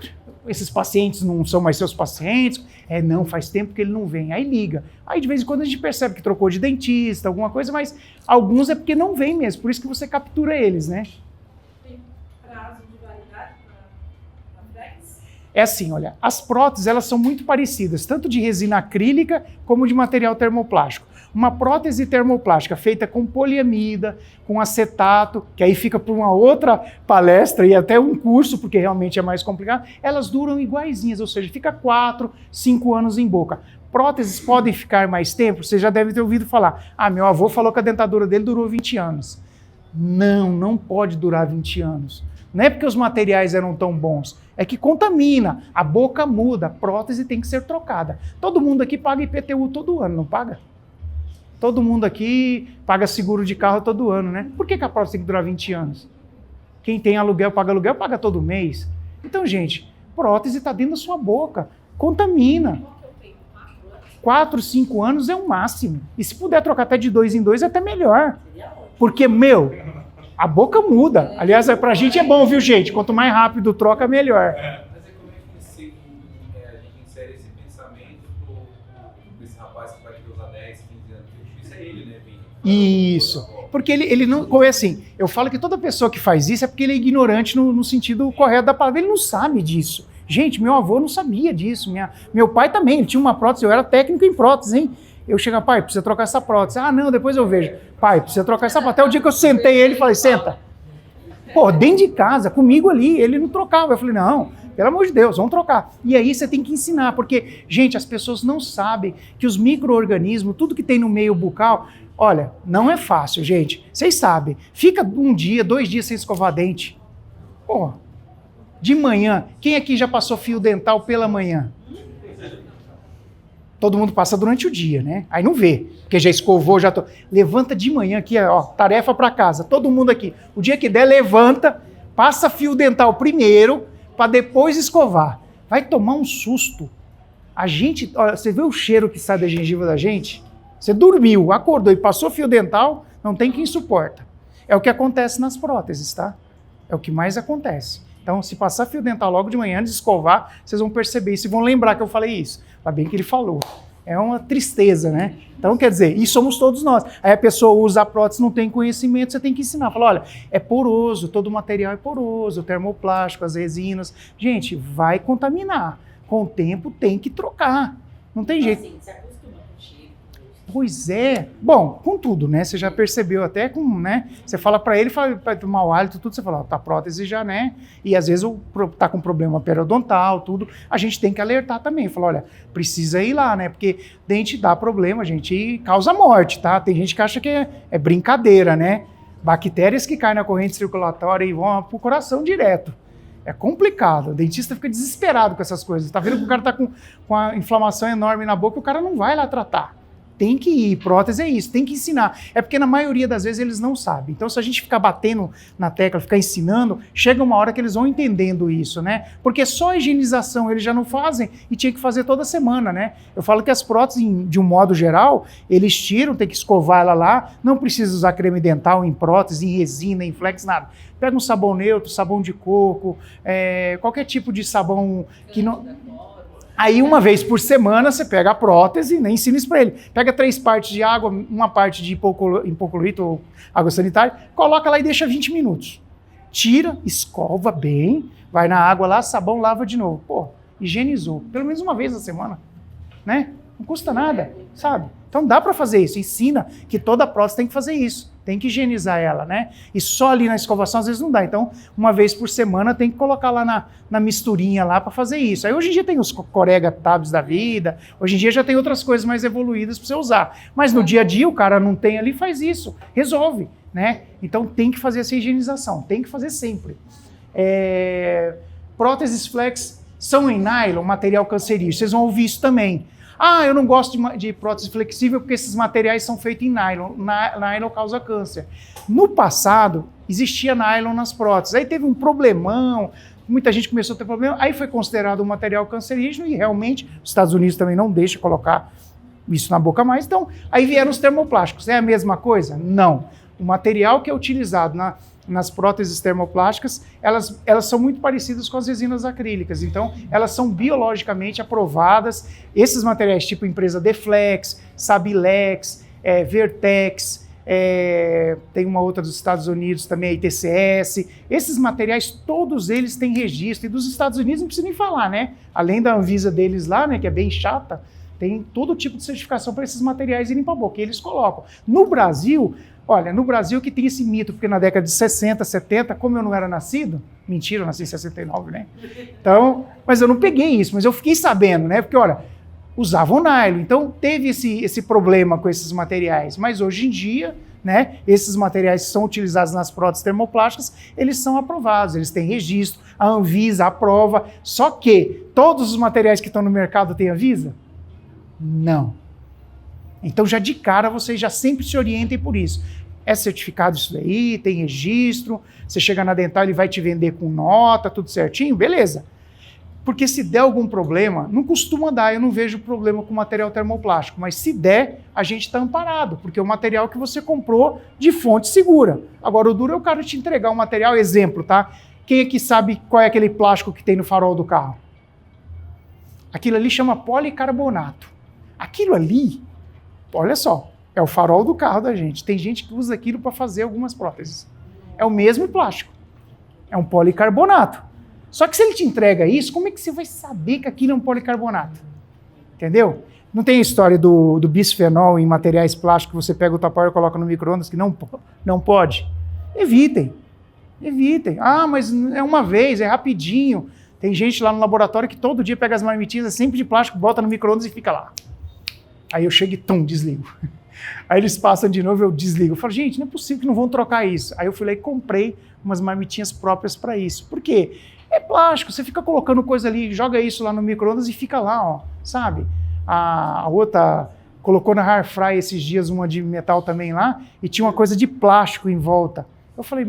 Esses pacientes não são mais seus pacientes. Não, faz tempo que ele não vem. Aí liga. Aí de vez em quando a gente percebe que trocou de dentista, alguma coisa, mas alguns é porque não vem mesmo. Por isso que você captura eles, né? Tem prazo de validade para flex? É assim, olha, as próteses elas são muito parecidas, tanto de resina acrílica como de material termoplástico. Uma prótese termoplástica feita com poliamida, com acetato, que aí fica por uma outra palestra e até um curso, porque realmente é mais complicado, elas duram iguaizinhas, ou seja, fica 4, 5 anos em boca. Próteses podem ficar mais tempo? Você já deve ter ouvido falar. Meu avô falou que a dentadura dele durou 20 anos. Não pode durar 20 anos. Não é porque os materiais eram tão bons, é que contamina, a boca muda, a prótese tem que ser trocada. Todo mundo aqui paga IPTU todo ano, não paga? Todo mundo aqui paga seguro de carro todo ano, né? Por que a prótese tem que durar 20 anos? Quem tem aluguel, paga todo mês. Então, gente, prótese está dentro da sua boca, contamina. 4, 5 anos é o máximo. E se puder trocar até de 2 em 2, é até melhor. Porque, a boca muda. Aliás, pra gente é bom, viu, gente? Quanto mais rápido troca, melhor. Mas como é que a gente insere esse pensamento desse rapaz que vai ter usar 10, 15 anos? Isso é ele, né, Vini? Isso. Porque ele não... É assim, eu falo que toda pessoa que faz isso é porque ele é ignorante no sentido correto da palavra. Ele não sabe disso. Gente, meu avô não sabia disso. Meu pai também, ele tinha uma prótese, eu era técnico em prótese, hein? Eu chego, pai, precisa trocar essa prótese. Não, depois eu vejo. Pai, precisa trocar essa prótese. Até o dia que eu sentei ele e falei, senta. Pô, dentro de casa, comigo ali, ele não trocava. Eu falei, não, pelo amor de Deus, vamos trocar. E aí você tem que ensinar, porque, gente, as pessoas não sabem que os micro-organismos, tudo que tem no meio bucal, olha, não é fácil, gente. Vocês sabem, fica 1 dia, 2 dias sem escovar dente. Pô, de manhã, quem aqui já passou fio dental pela manhã? Todo mundo passa durante o dia, né? Aí não vê, porque já escovou, já... Levanta de manhã aqui, ó, tarefa para casa, todo mundo aqui. O dia que der, levanta, passa fio dental primeiro, para depois escovar. Vai tomar um susto. A gente, ó, você vê o cheiro que sai da gengiva da gente? Você dormiu, acordou e passou fio dental, não tem quem suporta. É o que acontece nas próteses, tá? É o que mais acontece. Então, se passar fio dental logo de manhã, antes de escovar, vocês vão perceber isso e vão lembrar que eu falei isso. Tá bem que ele falou. É uma tristeza, né? Então, quer dizer, e somos todos nós. Aí a pessoa usa a prótese, não tem conhecimento, você tem que ensinar. Fala, olha, é poroso, todo material é poroso, o termoplástico, as resinas. Gente, vai contaminar. Com o tempo tem que trocar. Não tem jeito. Assim, se acostuma com o cheiro. Pois é. Bom, com tudo, né? Você já percebeu até com, né? Você fala para ele, vai tomar o hálito, tudo, você fala, ó, tá prótese já, né? E às vezes tá com problema periodontal, tudo. A gente tem que alertar também. Falar, olha, precisa ir lá, né? Porque dente dá problema, gente, e causa morte, tá? Tem gente que acha que é brincadeira, né? Bactérias que caem na corrente circulatória e vão pro coração direto. É complicado. O dentista fica desesperado com essas coisas. Tá vendo que o cara tá com a inflamação enorme na boca e o cara não vai lá tratar. Tem que ir, prótese é isso, tem que ensinar. É porque na maioria das vezes eles não sabem. Então se a gente ficar batendo na tecla, ficar ensinando, chega uma hora que eles vão entendendo isso, né? Porque só a higienização eles já não fazem e tinha que fazer toda semana, né? Eu falo que as próteses, de um modo geral, eles tiram, tem que escovar ela lá, não precisa usar creme dental em prótese, em resina, em flex, nada. Pega um sabão neutro, sabão de coco, qualquer tipo de sabão que não... Aí, uma vez por semana, você pega a prótese, né, ensina isso para ele. Pega 3 partes de água, uma parte de hipoclorito ou água sanitária, coloca lá e deixa 20 minutos. Tira, escova bem, vai na água lá, sabão, lava de novo. Pô, higienizou. Pelo menos uma vez na semana, né? Não custa nada, sabe? Então dá para fazer isso. Ensina que toda prótese tem que fazer isso. Tem que higienizar ela, né? E só ali na escovação às vezes não dá. Então, uma vez por semana tem que colocar lá na misturinha lá para fazer isso. Aí hoje em dia tem os Corega Tabs da vida. Hoje em dia já tem outras coisas mais evoluídas para você usar. Mas no dia a dia o cara não tem ali, faz isso. Resolve, né? Então tem que fazer essa higienização. Tem que fazer sempre. Próteses flex são em nylon, material cancerígeno. Vocês vão ouvir isso também. Ah, eu não gosto de prótese flexível porque esses materiais são feitos em nylon. Nylon causa câncer. No passado, existia nylon nas próteses. Aí teve um problemão, muita gente começou a ter problema, aí foi considerado um material cancerígeno e realmente os Estados Unidos também não deixam colocar isso na boca mais. Então, aí vieram os termoplásticos. É a mesma coisa? Não. O material que é utilizado nas próteses termoplásticas, elas são muito parecidas com as resinas acrílicas. Então, elas são biologicamente aprovadas. Esses materiais tipo empresa Deflex, Sabilex, Vertex, tem uma outra dos Estados Unidos também, a ITCS. Esses materiais, todos eles têm registro. E dos Estados Unidos não precisa nem falar, né? Além da Anvisa deles lá, né, que é bem chata, tem todo tipo de certificação para esses materiais irem para a boca, e eles colocam. No Brasil, olha, no Brasil que tem esse mito, porque na década de 60, 70, como eu não era nascido, mentira, eu nasci em 69, né? Então, mas eu não peguei isso, mas eu fiquei sabendo, né? Porque, olha, usavam nylon, então teve esse problema com esses materiais, mas hoje em dia, né, esses materiais que são utilizados nas próteses termoplásticas, eles são aprovados, eles têm registro, a Anvisa aprova, só que todos os materiais que estão no mercado têm Anvisa? Não. Então já de cara vocês já sempre se orientem por isso. É certificado isso daí, tem registro, você chega na dental, ele vai te vender com nota, tudo certinho, beleza. Porque se der algum problema, não costuma dar, eu não vejo problema com material termoplástico, mas se der, a gente está amparado, porque é o material que você comprou de fonte segura. Agora o duro é o cara te entregar um material, exemplo, tá? Quem aqui sabe qual é aquele plástico que tem no farol do carro? Aquilo ali chama policarbonato. Aquilo ali, olha só, é o farol do carro da gente. Tem gente que usa aquilo para fazer algumas próteses. É o mesmo plástico. É um policarbonato. Só que se ele te entrega isso, como é que você vai saber que aquilo é um policarbonato? Entendeu? Não tem a história do bisfenol em materiais plásticos, você pega o tapauer e coloca no micro-ondas, que não pode? Evitem. Evitem. Ah, mas é uma vez, é rapidinho. Tem gente lá no laboratório que todo dia pega as marmitinhas, sempre de plástico, bota no micro-ondas e fica lá. Aí eu chego e desligo. Aí eles passam de novo, eu desligo. Eu falo, gente, não é possível que não vão trocar isso. Aí eu fui lá e comprei umas marmitinhas próprias para isso. Por quê? É plástico, você fica colocando coisa ali, joga isso lá no micro-ondas e fica lá, ó, sabe? A outra colocou na air fry esses dias uma de metal também lá e tinha uma coisa de plástico em volta. Eu falei,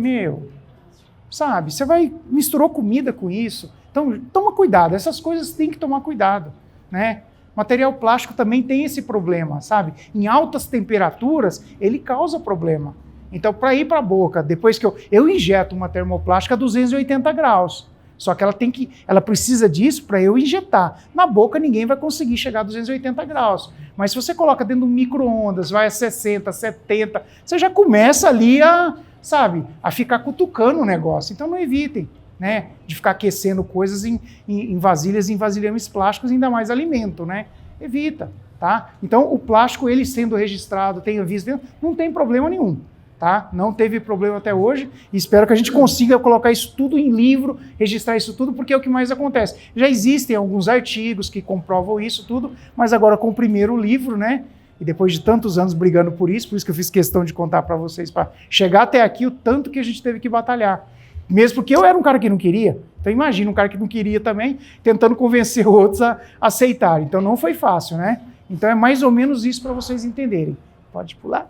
sabe, você misturou comida com isso. Então, toma cuidado, essas coisas tem que tomar cuidado, né? Material plástico também tem esse problema, sabe? Em altas temperaturas, ele causa problema. Então, para ir para a boca, depois que eu injeto uma termoplástica a 280 graus, só que ela precisa disso para eu injetar. Na boca, ninguém vai conseguir chegar a 280 graus. Mas se você coloca dentro de um micro-ondas, vai a 60, 70, você já começa ali a ficar cutucando o negócio. Então, não evitem, né, de ficar aquecendo coisas em vasilhas, em vasilhames plásticos, ainda mais alimento, né? Evita, tá? Então, o plástico, ele sendo registrado, tem Anvisa, não tem problema nenhum, tá? Não teve problema até hoje e espero que a gente consiga colocar isso tudo em livro, registrar isso tudo, porque é o que mais acontece. Já existem alguns artigos que comprovam isso tudo, mas agora com o primeiro livro, né? E depois de tantos anos brigando por isso que eu fiz questão de contar para vocês, para chegar até aqui, o tanto que a gente teve que batalhar. Mesmo porque eu era um cara que não queria. Então imagina um cara que não queria também, tentando convencer outros a aceitar. Então não foi fácil, né? Então é mais ou menos isso para vocês entenderem. Pode pular.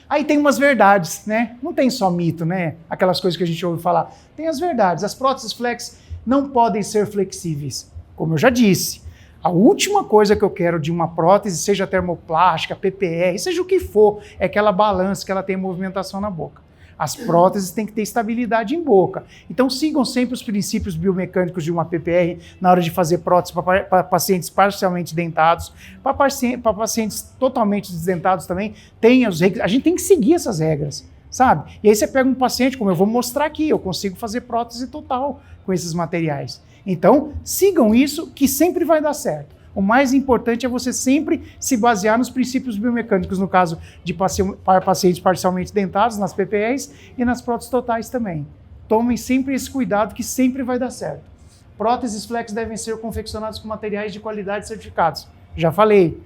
Aí tem umas verdades, né? Não tem só mito, né? Aquelas coisas que a gente ouve falar. Tem as verdades. As próteses flex não podem ser flexíveis. Como eu já disse, a última coisa que eu quero de uma prótese, seja termoplástica, PPR, seja o que for, é que ela balance, que ela tenha movimentação na boca. As próteses têm que ter estabilidade em boca. Então sigam sempre os princípios biomecânicos de uma PPR na hora de fazer prótese para pacientes parcialmente dentados, para pacientes totalmente desdentados também. A gente tem que seguir essas regras, sabe? E aí você pega um paciente, como eu vou mostrar aqui, eu consigo fazer prótese total com esses materiais. Então sigam isso que sempre vai dar certo. O mais importante é você sempre se basear nos princípios biomecânicos, no caso de pacientes parcialmente dentados, nas PPRs e nas próteses totais também. Tomem sempre esse cuidado que sempre vai dar certo. Próteses flex devem ser confeccionadas com materiais de qualidade certificados. Já falei.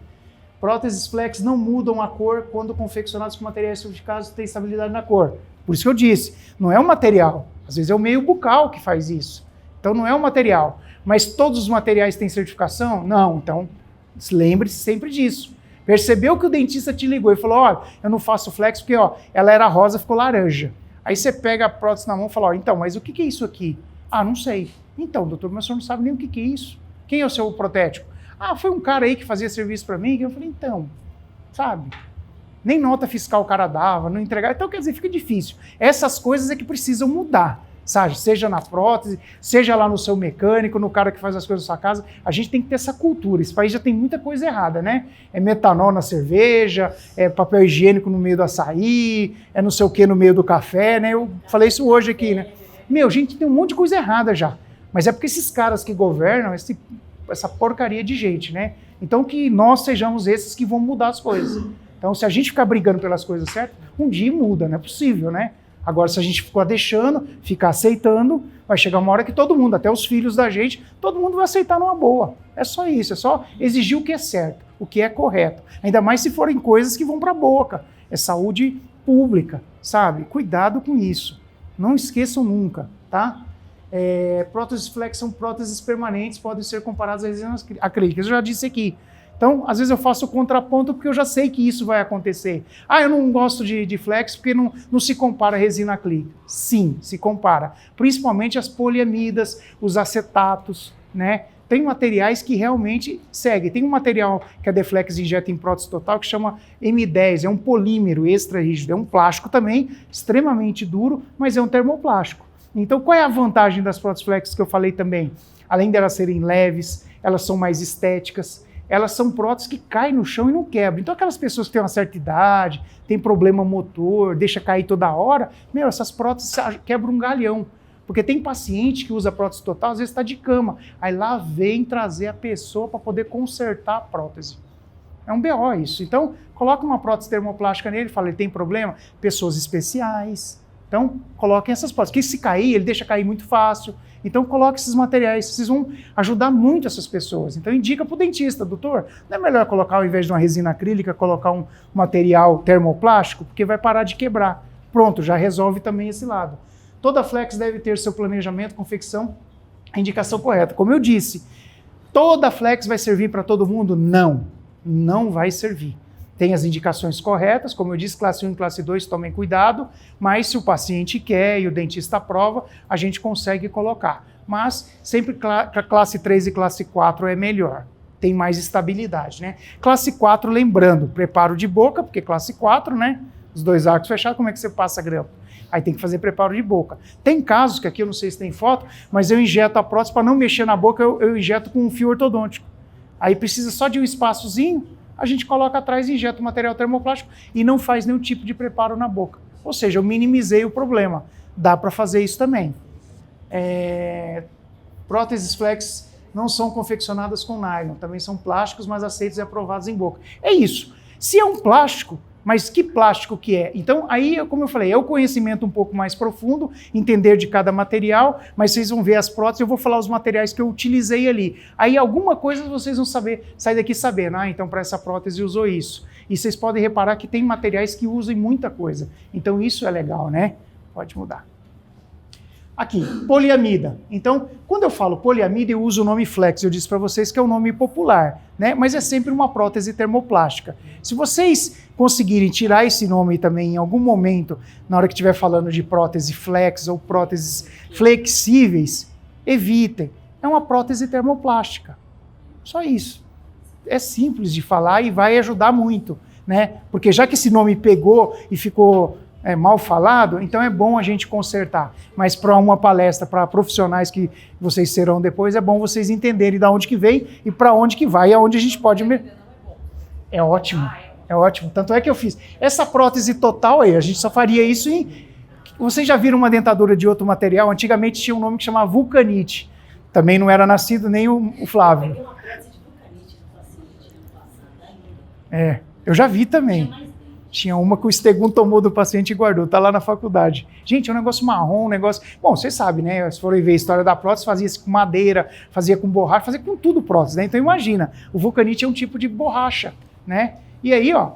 Próteses flex não mudam a cor quando confeccionadas com materiais certificados, têm estabilidade na cor. Por isso que eu disse, não é um material. Às vezes é o meio bucal que faz isso. Então não é um material. Mas todos os materiais têm certificação? Não, então Lembre-se sempre disso. Percebeu que o dentista te ligou e falou, ó, eu não faço flex porque, ó, ela era rosa, ficou laranja. Aí você pega a prótese na mão e fala, ó, então, mas o que é isso aqui? Ah, não sei. Então, doutor, mas o senhor não sabe nem o que é isso. Quem é o seu protético? Ah, foi um cara aí que fazia serviço para mim. Eu falei, então, sabe? Nem nota fiscal o cara dava, não entregava. Então, quer dizer, fica difícil. Essas coisas é que precisam mudar, sabe? Seja na prótese, seja lá no seu mecânico, no cara que faz as coisas na sua casa. A gente tem que ter essa cultura. Esse país já tem muita coisa errada, né? É metanol na cerveja, é papel higiênico no meio do açaí, é não sei o que no meio do café, né? Eu falei isso hoje aqui, né? Meu, gente, tem um monte de coisa errada já. Mas é porque esses caras que governam, essa porcaria de gente, né? Então que nós sejamos esses que vão mudar as coisas. Então se a gente ficar brigando pelas coisas certas, um dia muda, não é possível, né? Agora se a gente ficar deixando, ficar aceitando, vai chegar uma hora que todo mundo, até os filhos da gente, todo mundo vai aceitar numa boa. É só isso, é só exigir o que é certo, o que é correto. Ainda mais se forem coisas que vão para a boca. É saúde pública, sabe? Cuidado com isso. Não esqueçam nunca, tá? Próteses flex são próteses permanentes, podem ser comparadas às resinas acrílicas. Eu já disse aqui. Então, às vezes eu faço o contraponto porque eu já sei que isso vai acontecer. Ah, eu não gosto de flex porque não se compara a resina acrílica. Sim, se compara. Principalmente as poliamidas, os acetatos, né? Tem materiais que realmente seguem. Tem um material que a Deflex injeta em prótese total que chama M10, é um polímero extra rígido, é um plástico também, extremamente duro, mas é um termoplástico. Então, qual é a vantagem das próteses flex que eu falei também? Além de elas serem leves, elas são mais estéticas, elas são próteses que caem no chão e não quebram. Então, aquelas pessoas que têm uma certa idade, têm problema motor, deixa cair toda hora, meu, essas próteses quebram um galhão. Porque tem paciente que usa prótese total, às vezes está de cama. Aí lá vem trazer a pessoa para poder consertar a prótese. É um BO isso. Então, coloca uma prótese termoplástica nele, fala, ele tem problema? Pessoas especiais. Então, coloquem essas próteses. Porque se cair, ele deixa cair muito fácil. Então, coloque esses materiais. Vocês vão ajudar muito essas pessoas. Então, indica para o dentista, doutor, não é melhor colocar, ao invés de uma resina acrílica, colocar um material termoplástico? Porque vai parar de quebrar. Pronto, já resolve também esse lado. Toda flex deve ter seu planejamento, confecção, a indicação correta. Como eu disse, toda flex vai servir para todo mundo? Não, não vai servir. Tem as indicações corretas, como eu disse, classe 1 e classe 2, tomem cuidado, mas se o paciente quer e o dentista aprova, a gente consegue colocar. Mas sempre classe 3 e classe 4 é melhor, tem mais estabilidade, né? Classe 4, lembrando, preparo de boca, porque classe 4, né? Os dois arcos fechados, como é que você passa grampo? Aí tem que fazer preparo de boca. Tem casos, que aqui eu não sei se tem foto, mas eu injeto a prótese, para não mexer na boca, eu injeto com um fio ortodôntico. Aí precisa só de um espaçozinho, a gente coloca atrás e injeta o material termoplástico e não faz nenhum tipo de preparo na boca. Ou seja, eu minimizei o problema. Dá para fazer isso também. Próteses flex não são confeccionadas com nylon, também são plásticos, mas aceitos e aprovados em boca. É isso. Se é um plástico, mas que plástico que é? Então, aí, como eu falei, é o conhecimento um pouco mais profundo, entender de cada material, mas vocês vão ver as próteses, eu vou falar os materiais que eu utilizei ali. Aí, alguma coisa vocês vão sair daqui sabendo, então para essa prótese usou isso. E vocês podem reparar que tem materiais que usam muita coisa. Então, isso é legal, né? Pode mudar. Aqui, poliamida. Então, quando eu falo poliamida, eu uso o nome flex. Eu disse para vocês que é um nome popular, né? Mas é sempre uma prótese termoplástica. Se vocês conseguirem tirar esse nome também em algum momento, na hora que estiver falando de prótese flex ou próteses flexíveis, evitem. É uma prótese termoplástica. Só isso. É simples de falar e vai ajudar muito, né? Porque já que esse nome pegou e ficou mal falado, então é bom a gente consertar. Mas para uma palestra, para profissionais que vocês serão depois, é bom vocês entenderem de onde que vem e para onde que vai, e aonde a gente pode... É ótimo, é ótimo. Tanto é que eu fiz. Essa prótese total aí, a gente só faria isso em... Vocês já viram uma dentadura de outro material? Antigamente tinha um nome que chamava vulcanite. Também não era nascido nem o Flávio. Eu peguei uma prótese de vulcanite no paciente ano passado ainda. Eu já vi também. Tinha uma que o Estegum tomou do paciente e guardou, tá lá na faculdade. Gente, é um negócio marrom, um negócio... Bom, vocês sabem, né? Se forem ver a história da prótese, fazia-se com madeira, fazia com borracha, fazia com tudo prótese, né? Então imagina, o vulcanite é um tipo de borracha, né? E aí, ó,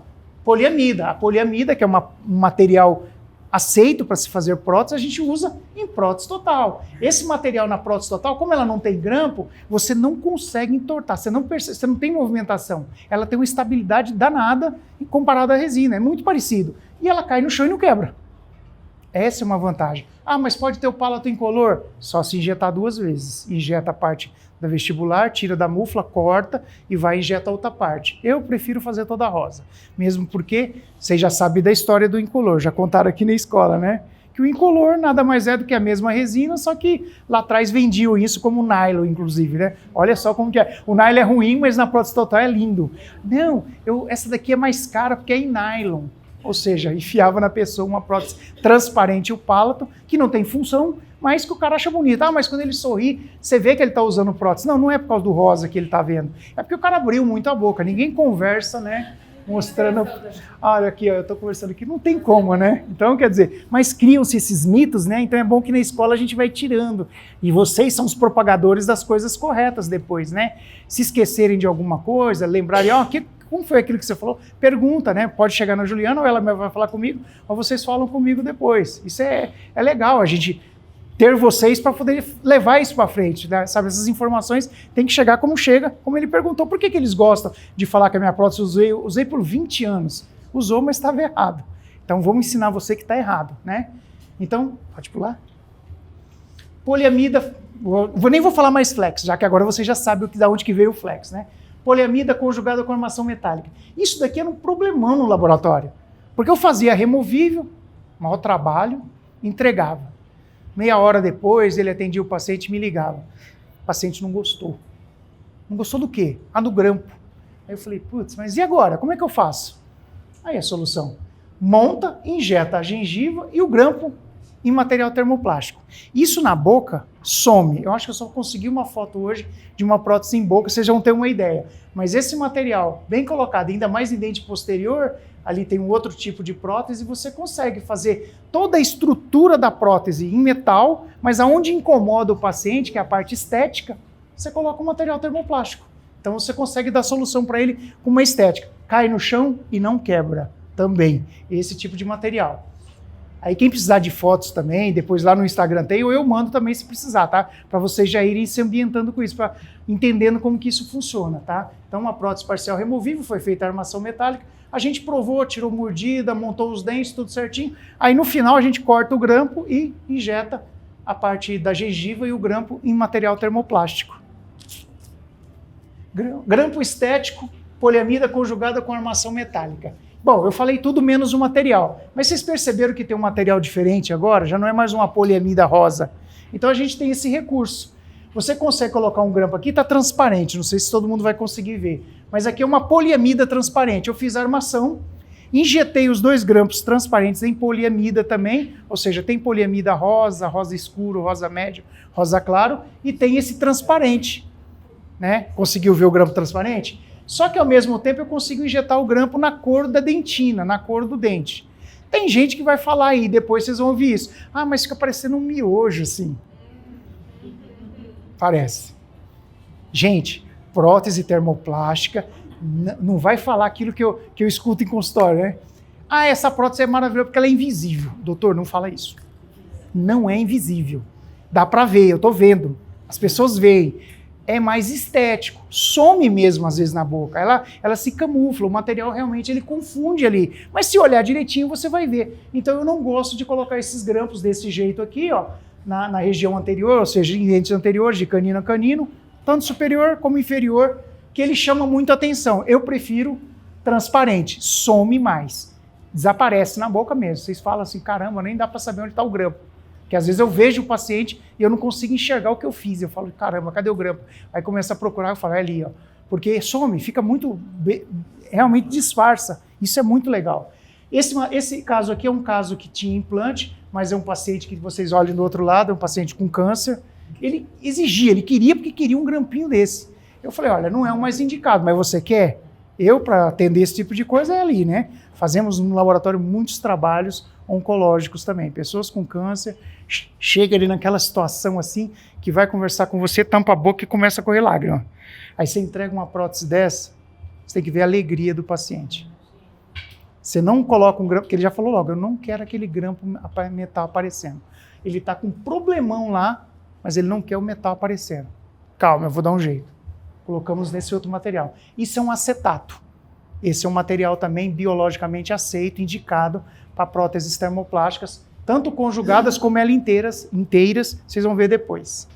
poliamida. A poliamida, que é um material aceito para se fazer prótese, a gente usa em prótese total. Esse material na prótese total, como ela não tem grampo, você não consegue entortar, você não tem movimentação. Ela tem uma estabilidade danada comparada à resina, é muito parecido. E ela cai no chão e não quebra. Essa é uma vantagem. Ah, mas pode ter o palato incolor? Só se injetar 2 vezes. Injeta a parte da vestibular, tira da mufla, corta e vai injetar outra parte. Eu prefiro fazer toda rosa, mesmo porque vocês já sabem da história do incolor, já contaram aqui na escola, né? Que o incolor nada mais é do que a mesma resina, só que lá atrás vendiam isso como nylon, inclusive, né? Olha só como que é. O nylon é ruim, mas na prótese total é lindo. Não, essa daqui é mais cara porque é em nylon. Ou seja, enfiava na pessoa uma prótese transparente, o palato, que não tem função, mas que o cara acha bonito. Ah, mas quando ele sorri, você vê que ele está usando prótese. Não, não é por causa do rosa que ele está vendo. É porque o cara abriu muito a boca. Ninguém conversa, né? Mostrando... Olha aqui, ó, eu estou conversando aqui. Não tem como, né? Então, quer dizer, mas criam-se esses mitos, né? Então é bom que na escola a gente vai tirando. E vocês são os propagadores das coisas corretas depois, né? Se esquecerem de alguma coisa, lembrarem, ó, como foi aquilo que você falou? Pergunta, né? Pode chegar na Juliana, ou ela vai falar comigo, ou vocês falam comigo depois. Isso é legal, a gente ter vocês para poder levar isso para frente, né? Sabe, essas informações tem que chegar como chega, como ele perguntou. Por que eles gostam de falar que a minha prótese usei por 20 anos? Usou, mas estava errado. Então vamos ensinar você que está errado, né? Então, pode pular. Poliamida, nem vou falar mais flex, já que agora você já sabe da onde que veio o flex, né? Poliamida conjugada com armação metálica. Isso daqui era um problemão no laboratório, porque eu fazia removível, maior trabalho, entregava. Meia hora depois, ele atendia o paciente e me ligava. O paciente não gostou. Não gostou do quê? Ah, do grampo. Aí eu falei, putz, mas e agora? Como é que eu faço? Aí a solução. Monta, injeta a gengiva e o grampo em material termoplástico. Isso na boca some. Eu acho que eu só consegui uma foto hoje de uma prótese em boca, vocês vão ter uma ideia. Mas esse material bem colocado, ainda mais em dente posterior, ali tem um outro tipo de prótese, você consegue fazer toda a estrutura da prótese em metal, mas aonde incomoda o paciente, que é a parte estética, você coloca um material termoplástico. Então você consegue dar solução para ele com uma estética. Cai no chão e não quebra também. Esse tipo de material. Aí quem precisar de fotos também, depois lá no Instagram tem, ou eu mando também se precisar, tá? Para vocês já irem se ambientando com isso, para entendendo como que isso funciona, tá? Então uma prótese parcial removível, foi feita a armação metálica, a gente provou, tirou mordida, montou os dentes, tudo certinho. Aí no final a gente corta o grampo e injeta a parte da gengiva e o grampo em material termoplástico. Grampo estético, poliamida conjugada com armação metálica. Bom, eu falei tudo menos o material, mas vocês perceberam que tem um material diferente agora? Já não é mais uma poliamida rosa. Então a gente tem esse recurso. Você consegue colocar um grampo aqui, está transparente, não sei se todo mundo vai conseguir ver, mas aqui é uma poliamida transparente. Eu fiz a armação, injetei os 2 grampos transparentes em poliamida também, ou seja, tem poliamida rosa, rosa escuro, rosa médio, rosa claro, e tem esse transparente, né? Conseguiu ver o grampo transparente? Só que ao mesmo tempo eu consigo injetar o grampo na cor da dentina, na cor do dente. Tem gente que vai falar aí, depois vocês vão ouvir isso. Ah, mas fica parecendo um miojo assim. Parece. Gente, prótese termoplástica não vai falar aquilo que eu escuto em consultório, né? Ah, essa prótese é maravilhosa porque ela é invisível. Doutor, não fala isso. Não é invisível. Dá para ver, eu tô vendo. As pessoas veem. É mais estético, some mesmo às vezes na boca, ela se camufla, o material realmente ele confunde ali, mas se olhar direitinho você vai ver. Então eu não gosto de colocar esses grampos desse jeito aqui, ó, na região anterior, ou seja, em dentes anteriores, de canino a canino, tanto superior como inferior, que ele chama muito atenção. Eu prefiro transparente, some mais, desaparece na boca mesmo. Vocês falam assim, caramba, nem dá para saber onde está o grampo. Que às vezes eu vejo o paciente e eu não consigo enxergar o que eu fiz. Eu falo, caramba, cadê o grampo? Aí começa a procurar, eu falo, é ali, ó. Porque some, fica muito, realmente disfarça. Isso é muito legal. Esse caso aqui é um caso que tinha implante, mas é um paciente que vocês olham do outro lado, é um paciente com câncer. Ele exigia, ele queria porque queria um grampinho desse. Eu falei, olha, não é o mais indicado, mas você quer? Eu, para atender esse tipo de coisa, é ali, né? Fazemos no laboratório muitos trabalhos oncológicos também. Pessoas com câncer, chega ali naquela situação assim, que vai conversar com você, tampa a boca e começa a correr lágrima. Aí você entrega uma prótese dessa, você tem que ver a alegria do paciente. Você não coloca um grampo, porque ele já falou logo, eu não quero aquele grampo metal aparecendo. Ele está com um problemão lá, mas ele não quer o metal aparecendo. Calma, eu vou dar um jeito. Colocamos nesse outro material. Isso é um acetato. Esse é um material também biologicamente aceito, indicado para próteses termoplásticas, tanto conjugadas como elas inteiras, vocês vão ver depois.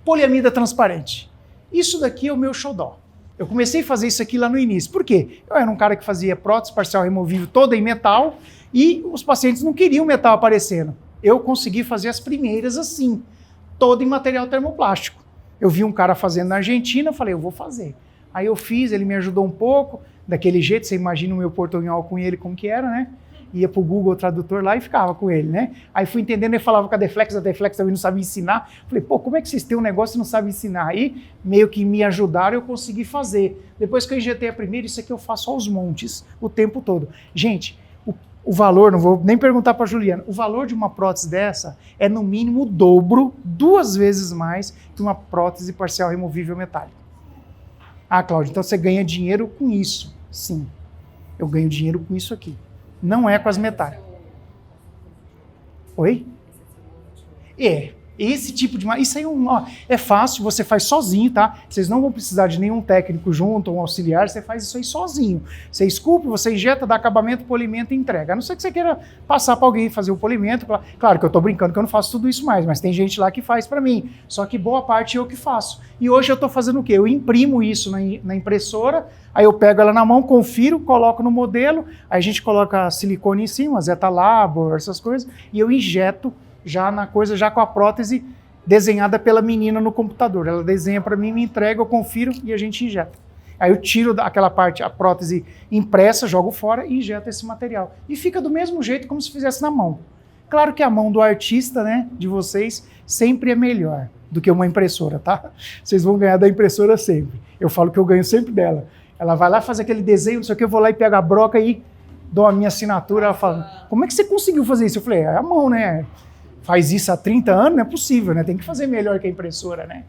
Poliamida transparente. Isso daqui é o meu xodó. Eu comecei a fazer isso aqui lá no início. Por quê? Eu era um cara que fazia prótese parcial removível toda em metal e os pacientes não queriam metal aparecendo. Eu consegui fazer as primeiras assim, toda em material termoplástico. Eu vi um cara fazendo na Argentina, eu falei, eu vou fazer. Aí eu fiz, ele me ajudou um pouco, daquele jeito, você imagina o meu portunhol com ele como que era, né? Ia pro Google Tradutor lá e ficava com ele, né? Aí fui entendendo, ele falava com a Deflex também não sabia ensinar. Falei, pô, como é que vocês têm um negócio e não sabem ensinar? Aí, meio que me ajudaram, eu consegui fazer. Depois que eu injetei a primeira, isso aqui eu faço aos montes, o tempo todo. Gente, o valor, não vou nem perguntar para a Juliana, o valor de uma prótese dessa é no mínimo o dobro, 2 vezes mais que uma prótese parcial removível metálica. Ah, Cláudio, então você ganha dinheiro com isso. Sim, eu ganho dinheiro com isso aqui. Não é com as metálicas. Oi? Esse tipo de... Isso aí é fácil, você faz sozinho, tá? Vocês não vão precisar de nenhum técnico junto ou um auxiliar, você faz isso aí sozinho. Você esculpe, você injeta, dá acabamento, polimento e entrega. A não ser que você queira passar para alguém fazer o polimento. Claro que eu tô brincando que eu não faço tudo isso mais, mas tem gente lá que faz para mim. Só que boa parte eu que faço. E hoje eu tô fazendo o quê? Eu imprimo isso na impressora, aí eu pego ela na mão, confiro, coloco no modelo, aí a gente coloca silicone em cima, Zeta Labor, essas coisas, e eu injeto já na coisa, já com a prótese desenhada pela menina no computador. Ela desenha para mim, me entrega, eu confiro e a gente injeta. Aí eu tiro aquela parte, a prótese impressa, jogo fora e injeto esse material. E fica do mesmo jeito como se fizesse na mão. Claro que a mão do artista, né, de vocês, sempre é melhor do que uma impressora, tá? Vocês vão ganhar da impressora sempre. Eu falo que eu ganho sempre dela. Ela vai lá fazer aquele desenho, não sei o que, eu vou lá e pego a broca e dou a minha assinatura. Ela fala, como é que você conseguiu fazer isso? Eu falei, é a mão, né? Faz isso há 30 anos, não é possível, né? Tem que fazer melhor que a impressora, né?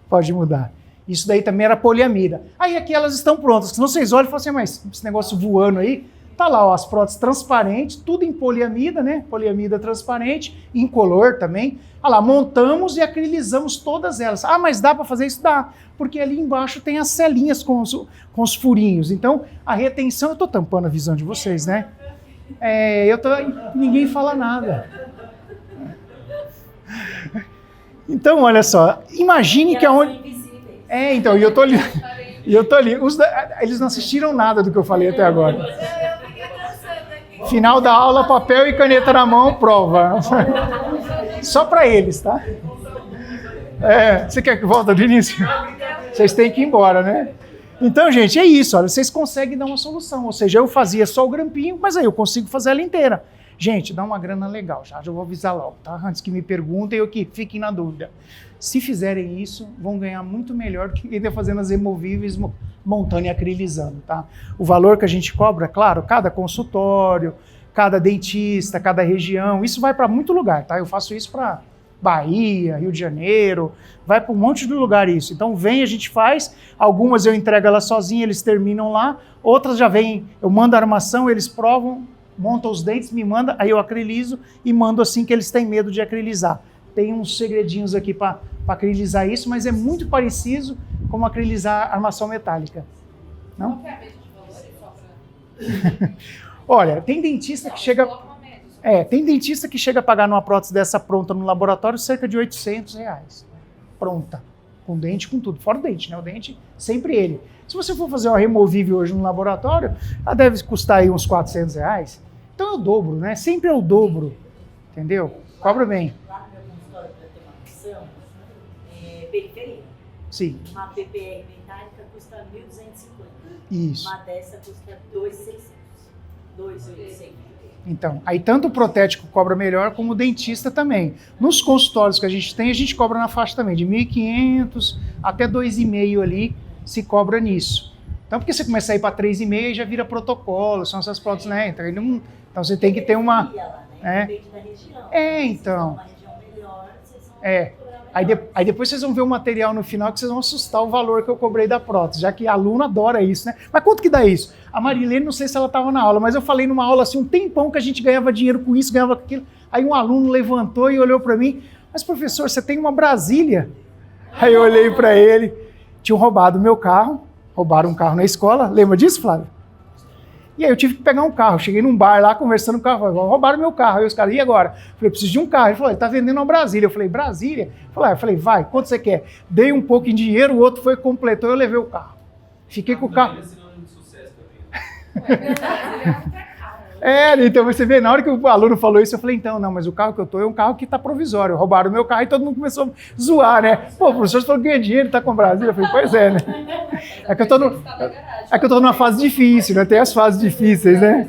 Pode mudar. Isso daí também era poliamida. Aí aqui elas estão prontas. Se vocês olham e falam assim, mas esse negócio voando aí, tá lá, ó, as próteses transparentes, tudo em poliamida, né? Poliamida transparente, incolor também. Olha lá, montamos e acrilizamos todas elas. Ah, mas dá para fazer isso? Dá. Porque ali embaixo tem as celinhas com os furinhos. Então, a retenção, eu tô tampando a visão de vocês, né? Ninguém fala nada. Então, olha só, imagine que aonde... então, e eu tô ali. Eles não assistiram nada do que eu falei até agora. Final da aula, papel e caneta na mão, prova. Só para eles, tá? Você quer que volte do início? Vocês têm que ir embora, né? Então, gente, é isso, olha, vocês conseguem dar uma solução. Ou seja, eu fazia só o grampinho, mas aí eu consigo fazer ela inteira. Gente, dá uma grana legal, já vou avisar logo, tá? Antes que me perguntem ou que fiquem na dúvida. Se fizerem isso, vão ganhar muito melhor do que ainda fazendo as removíveis, montando e acrilizando, tá? O valor que a gente cobra, claro, cada consultório, cada dentista, cada região, isso vai para muito lugar, tá? Eu faço isso para Bahia, Rio de Janeiro, vai para um monte de lugar isso. Então vem, a gente faz, algumas eu entrego elas sozinha, eles terminam lá, outras já vêm, eu mando a armação, eles provam, montam os dentes, me manda, aí eu acrilizo e mando assim que eles têm medo de acrilizar. Tem uns segredinhos aqui para acrilizar isso, mas é muito parecido com acrilizar armação metálica. Não? Qual que é a média de valores? Só pra... Olha, tem dentista que chega... tem dentista que chega a pagar numa prótese dessa pronta no laboratório cerca de R$800. Pronta. Com dente, com tudo. Fora o dente, né? O dente, sempre ele. Se você for fazer uma removível hoje no laboratório, ela deve custar aí uns R$400. Então é o dobro, né? Sempre é o dobro. Entendeu? Cobra bem. Lá no meu consultório, para ter uma noção, periferia. Sim. Uma PPR metálica custa R$1.250. Isso. Uma dessa custa R$2.600. R$2.800. Então, aí tanto o protético cobra melhor como o dentista também. Nos consultórios que a gente cobra na faixa também, de 1.500 até 2,5 ali se cobra nisso. Então, porque você começa a ir para 3,5 e já vira protocolo, são essas próteses, né? Então você tem que ter uma... Depende da região. Então. Se for uma região melhor, vocês vão Aí depois vocês vão ver o material no final que vocês vão assustar o valor que eu cobrei da prótese, já que aluno adora isso, né? Mas quanto que dá isso? A Marilene, não sei se ela estava na aula, mas eu falei numa aula assim, um tempão que a gente ganhava dinheiro com isso, ganhava com aquilo. Aí um aluno levantou e olhou para mim, mas professor, você tem uma Brasília? Aí eu olhei para ele, tinham roubado o meu carro, roubaram um carro na escola, lembra disso, Flávio? E aí eu tive que pegar um carro, cheguei num bar lá, conversando com o carro, roubaram meu carro, aí os caras, e agora? Eu falei, preciso de um carro. Ele falou, ele tá vendendo uma Brasília. Eu falei, Brasília? Eu falei, vai, quanto você quer? Dei um pouco em dinheiro, o outro foi, completou, eu levei o carro. Fiquei com o carro. Então você vê, na hora que o aluno falou isso, eu falei, então, não, mas o carro que eu tô é um carro que tá provisório, roubaram o meu carro e todo mundo começou a zoar, né? Pô, o professor falou que ganha dinheiro, tá com Brasília. Eu falei, pois é, né? É que eu tô numa fase difícil, né? Tem as fases difíceis, né?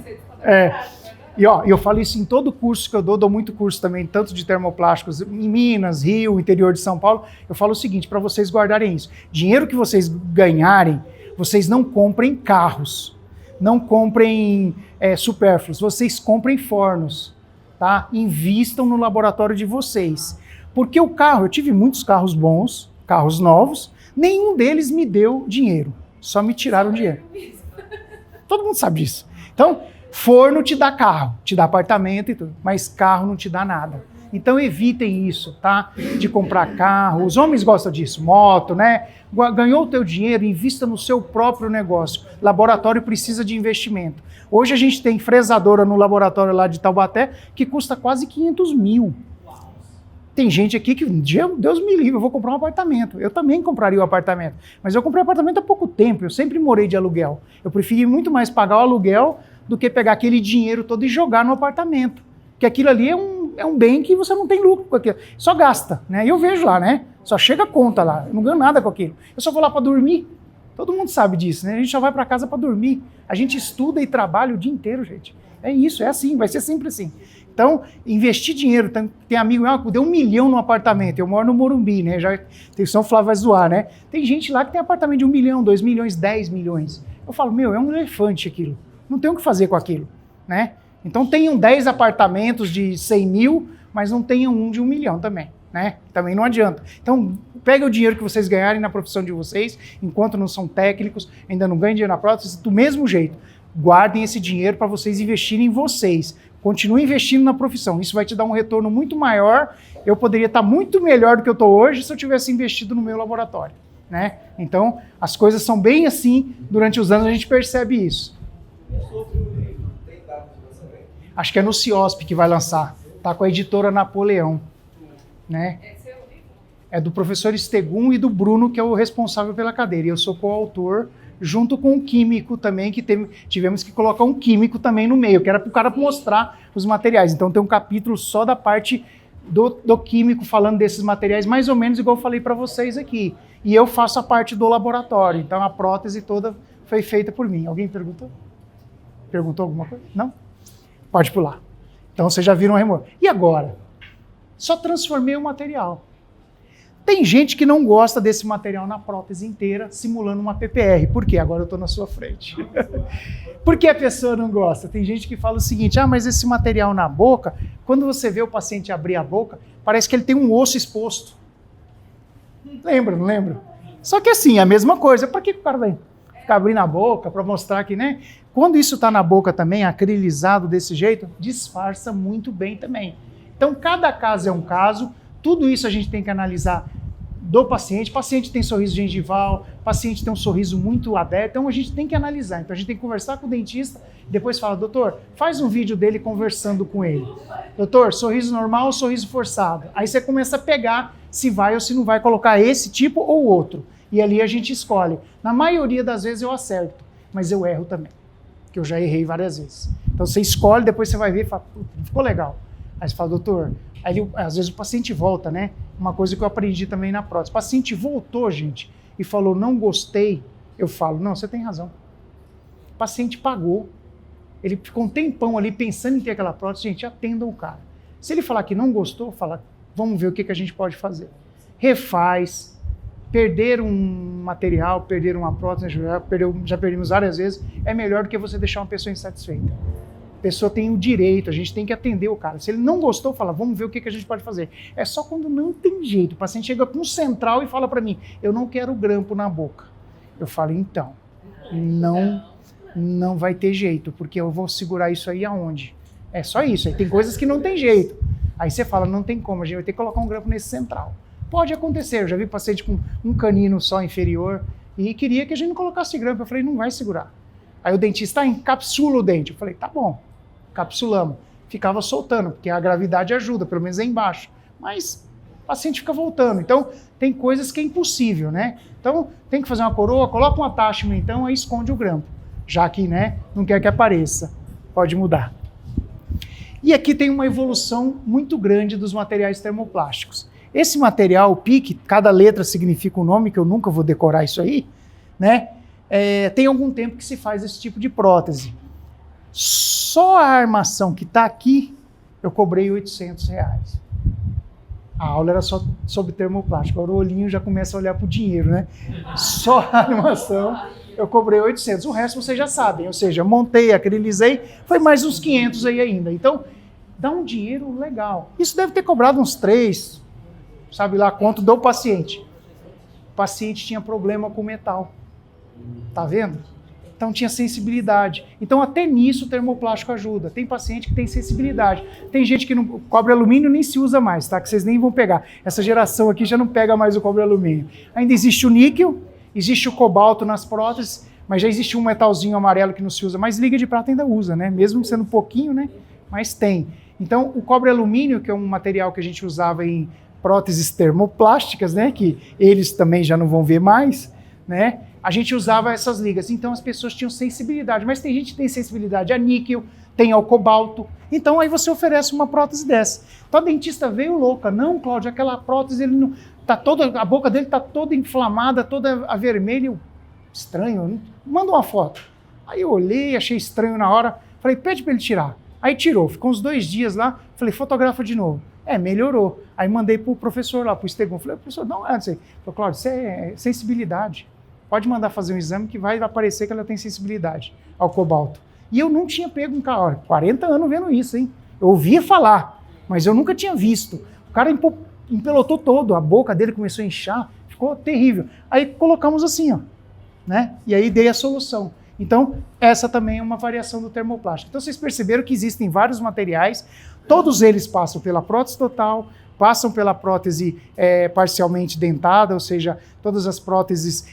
E ó, eu falo isso em todo curso que eu dou muito curso também, tanto de termoplásticos em Minas, Rio, interior de São Paulo. Eu falo o seguinte, para vocês guardarem isso. Dinheiro que vocês ganharem, vocês não comprem carros, não comprem supérfluos, vocês comprem fornos, tá? Invistam no laboratório de vocês. Porque o carro, eu tive muitos carros bons, carros novos, nenhum deles me deu dinheiro, só me tiraram dinheiro. Todo mundo sabe disso. Então, forno te dá carro, te dá apartamento e tudo, mas carro não te dá nada. Então evitem isso, tá? De comprar carro. Os homens gostam disso, moto, né? Ganhou o teu dinheiro, invista no seu próprio negócio. Laboratório precisa de investimento. Hoje a gente tem fresadora no laboratório lá de Taubaté que custa quase 500 mil. Tem gente aqui que, Deus me livre, eu vou comprar um apartamento. Eu também compraria um apartamento. Mas eu comprei apartamento há pouco tempo, eu sempre morei de aluguel. Eu preferi muito mais pagar o aluguel do que pegar aquele dinheiro todo e jogar no apartamento. Porque aquilo ali é um bem que você não tem lucro com aquilo. Só gasta, né? E eu vejo lá, né? Só chega a conta lá, eu não ganho nada com aquilo. Eu só vou lá para dormir. Todo mundo sabe disso, né? A gente só vai para casa para dormir. A gente estuda e trabalha o dia inteiro, gente. É isso, é assim, vai ser sempre assim. Então, investir dinheiro, tem amigo que deu 1 milhão no apartamento, eu moro no Morumbi, né? Já tem São Flávio vai zoar, né? Tem gente lá que tem apartamento de 1 milhão, 2 milhões, 10 milhões. Eu falo, é um elefante aquilo. Não tem o que fazer com aquilo, né? Então tenham 10 apartamentos de 100 mil, mas não tenham um de 1 milhão também, né? Também não adianta. Então, pega o dinheiro que vocês ganharem na profissão de vocês, enquanto não são técnicos, ainda não ganham dinheiro na prótese, do mesmo jeito. Guardem esse dinheiro para vocês investirem em vocês. Continue investindo na profissão. Isso vai te dar um retorno muito maior. Eu poderia estar muito melhor do que eu estou hoje se eu tivesse investido no meu laboratório, né? Então, as coisas são bem assim. Durante os anos a gente percebe isso. Acho que é no CIOSP que vai lançar. Tá com a editora Napoleão, né? É do professor Estegum e do Bruno, que é o responsável pela cadeira. E eu sou coautor, junto com um químico também, que tivemos que colocar um químico também no meio, que era para o cara mostrar os materiais. Então tem um capítulo só da parte do químico, falando desses materiais, mais ou menos igual eu falei para vocês aqui. E eu faço a parte do laboratório. Então a prótese toda foi feita por mim. Alguém perguntou? Perguntou alguma coisa? Não? Pode pular. Então vocês já viram o remover. E agora? Só transformei o material. Tem gente que não gosta desse material na prótese inteira, simulando uma PPR. Por quê? Agora eu estou na sua frente. Por que a pessoa não gosta? Tem gente que fala o seguinte, mas esse material na boca, quando você vê o paciente abrir a boca, parece que ele tem um osso exposto. Lembra, não lembra? Só que assim, a mesma coisa. Para que o cara vai ficar abrindo a boca para mostrar que, né? Quando isso está na boca também, acrilizado desse jeito, disfarça muito bem também. Então, cada caso é um caso. Tudo isso a gente tem que analisar do paciente. O paciente tem sorriso gengival, o paciente tem um sorriso muito aberto, então a gente tem que analisar. Então a gente tem que conversar com o dentista e depois fala, doutor, faz um vídeo dele conversando com ele. Doutor, sorriso normal ou sorriso forçado? Aí você começa a pegar se vai ou se não vai colocar esse tipo ou outro. E ali a gente escolhe. Na maioria das vezes eu acerto, mas eu erro também, que eu já errei várias vezes. Então você escolhe, depois você vai ver e fala, ficou legal. Aí você fala, doutor, aí às vezes o paciente volta, né? Uma coisa que eu aprendi também na prótese. O paciente voltou, gente, e falou, não gostei. Eu falo, não, você tem razão. O paciente pagou. Ele ficou um tempão ali pensando em ter aquela prótese. Gente, atendam o cara. Se ele falar que não gostou, fala, vamos ver o que a gente pode fazer. Refaz. Perder um material, perder uma prótese, já perdemos várias vezes, é melhor do que você deixar uma pessoa insatisfeita. A pessoa tem o direito, a gente tem que atender o cara. Se ele não gostou, fala, vamos ver o que a gente pode fazer. É só quando não tem jeito. O paciente chega com um central e fala para mim, eu não quero grampo na boca. Eu falo, então, não vai ter jeito, porque eu vou segurar isso aí aonde? É só isso. Aí tem coisas que não tem jeito. Aí você fala, não tem como, a gente vai ter que colocar um grampo nesse central. Pode acontecer, eu já vi paciente com um canino só inferior e queria que a gente não colocasse grampo. Eu falei, não vai segurar. Aí o dentista encapsula o dente. Eu falei, tá bom, capsulamos. Ficava soltando, porque a gravidade ajuda, pelo menos é embaixo. Mas o paciente fica voltando. Então, tem coisas que é impossível, né? Então, tem que fazer uma coroa, coloca um attachment, então, aí esconde o grampo. Já que, né, não quer que apareça. Pode mudar. E aqui tem uma evolução muito grande dos materiais termoplásticos. Esse material, o PIC, cada letra significa um nome, que eu nunca vou decorar isso aí, né? Tem algum tempo que se faz esse tipo de prótese. Só a armação que está aqui, eu cobrei R$800. A aula era só sobre termoplástico, agora o olhinho já começa a olhar para o dinheiro, né? Só a armação, eu cobrei 800. O resto vocês já sabem, ou seja, montei, acrilizei, foi mais uns 500 aí ainda. Então, dá um dinheiro legal. Isso deve ter cobrado uns 3, sabe lá quanto, do paciente. O paciente tinha problema com metal. Tá vendo? Então tinha sensibilidade. Então até nisso o termoplástico ajuda. Tem paciente que tem sensibilidade. Tem gente que não... Cobre alumínio nem se usa mais, tá? Que vocês nem vão pegar. Essa geração aqui já não pega mais o cobre alumínio. Ainda existe o níquel, existe o cobalto nas próteses, mas já existe um metalzinho amarelo que não se usa. Mas liga de prata ainda usa, né? Mesmo sendo pouquinho, né? Mas tem. Então o cobre alumínio, que é um material que a gente usava em próteses termoplásticas, né? Que eles também já não vão ver mais, né? A gente usava essas ligas, então as pessoas tinham sensibilidade, mas tem gente que tem sensibilidade a níquel, tem ao cobalto, então aí você oferece uma prótese dessa. Então a dentista veio louca, não, Cláudio, aquela prótese, ele não, tá toda, a boca dele está toda inflamada, toda avermelha, estranho, manda uma foto. Aí eu olhei, achei estranho na hora, falei, pede para ele tirar. Aí tirou, ficou uns 2 dias lá, falei, fotografa de novo. Melhorou. Aí mandei pro professor lá, pro Estevão, falei, professor, não é isso aí. Falei, Cláudio, isso é sensibilidade. Pode mandar fazer um exame que vai aparecer que ela tem sensibilidade ao cobalto. E eu não tinha pego um cara, 40 anos vendo isso, hein? Eu ouvia falar, mas eu nunca tinha visto. O cara empelotou todo, a boca dele começou a inchar, ficou terrível. Aí colocamos assim, ó, né? E aí dei a solução. Então, essa também é uma variação do termoplástico. Então, vocês perceberam que existem vários materiais, todos eles passam pela prótese total, passam pela prótese parcialmente dentada, ou seja, todas as próteses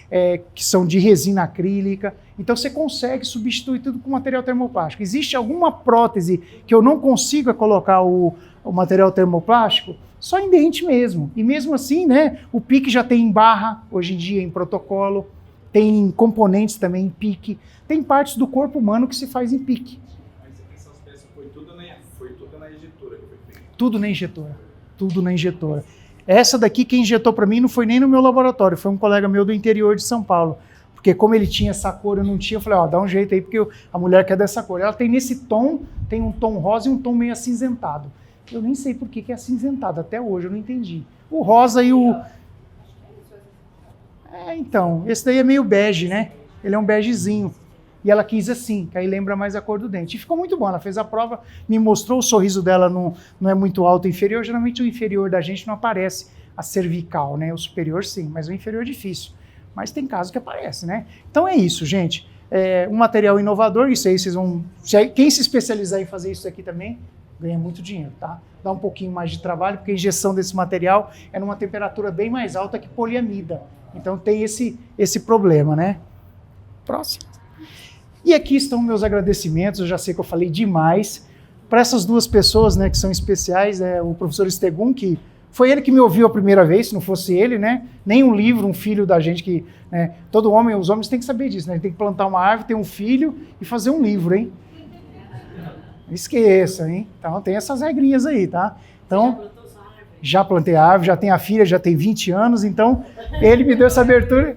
que são de resina acrílica. Então você consegue substituir tudo com material termoplástico. Existe alguma prótese que eu não consiga colocar o material termoplástico? Só em dente mesmo. E mesmo assim, né, o PIC já tem em barra, hoje em dia em protocolo, tem componentes também em PIC, tem partes do corpo humano que se faz em PIC. Mas essas peças foi tudo na injetora que foi feito? Tudo na injetora. Tudo na injetora. Essa daqui, quem injetou para mim não foi nem no meu laboratório, foi um colega meu do interior de São Paulo. Porque como ele tinha essa cor, eu não tinha, eu falei, ó, dá um jeito aí, porque a mulher quer dessa cor. Ela tem nesse tom, tem um tom rosa e um tom meio acinzentado. Eu nem sei por que é acinzentado, até hoje eu não entendi. O rosa e o... então, esse daí é meio bege, né? Ele é um begezinho. E ela quis assim, que aí lembra mais a cor do dente. E ficou muito bom, ela fez a prova, me mostrou, o sorriso dela não é muito alto e inferior. Geralmente o inferior da gente não aparece a cervical, né? O superior sim, mas o inferior é difícil. Mas tem caso que aparece, né? Então é isso, gente. Um material inovador, isso aí vocês vão... Quem se especializar em fazer isso aqui também, ganha muito dinheiro, tá? Dá um pouquinho mais de trabalho, porque a injeção desse material é numa temperatura bem mais alta que poliamida. Então tem esse problema, né? Próximo. E aqui estão meus agradecimentos, eu já sei que eu falei demais, para essas 2 pessoas, né, que são especiais, o professor Estegum, que foi ele que me ouviu a primeira vez, se não fosse ele, né, nem um livro, um filho da gente que, né, todo homem, os homens têm que saber disso, né, tem que plantar uma árvore, ter um filho e fazer um livro, hein? Não esqueça, hein? Então tem essas regrinhas aí, tá? Então, já plantei árvore, já tenho a filha, já tem 20 anos, então ele me deu essa abertura...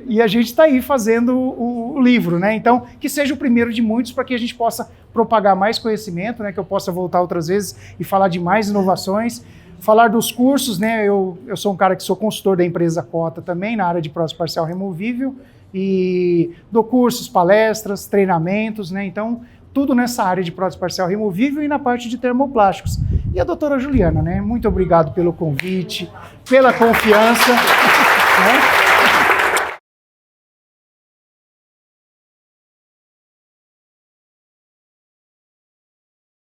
E a gente está aí fazendo o livro, né? Então, que seja o primeiro de muitos para que a gente possa propagar mais conhecimento, né? Que eu possa voltar outras vezes e falar de mais inovações. Falar dos cursos, né? Eu sou um cara que sou consultor da empresa Cota também, na área de prótese parcial removível. E dou cursos, palestras, treinamentos, né? Então, tudo nessa área de prótese parcial removível e na parte de termoplásticos. E a doutora Juliana, né? Muito obrigado pelo convite, pela confiança, né?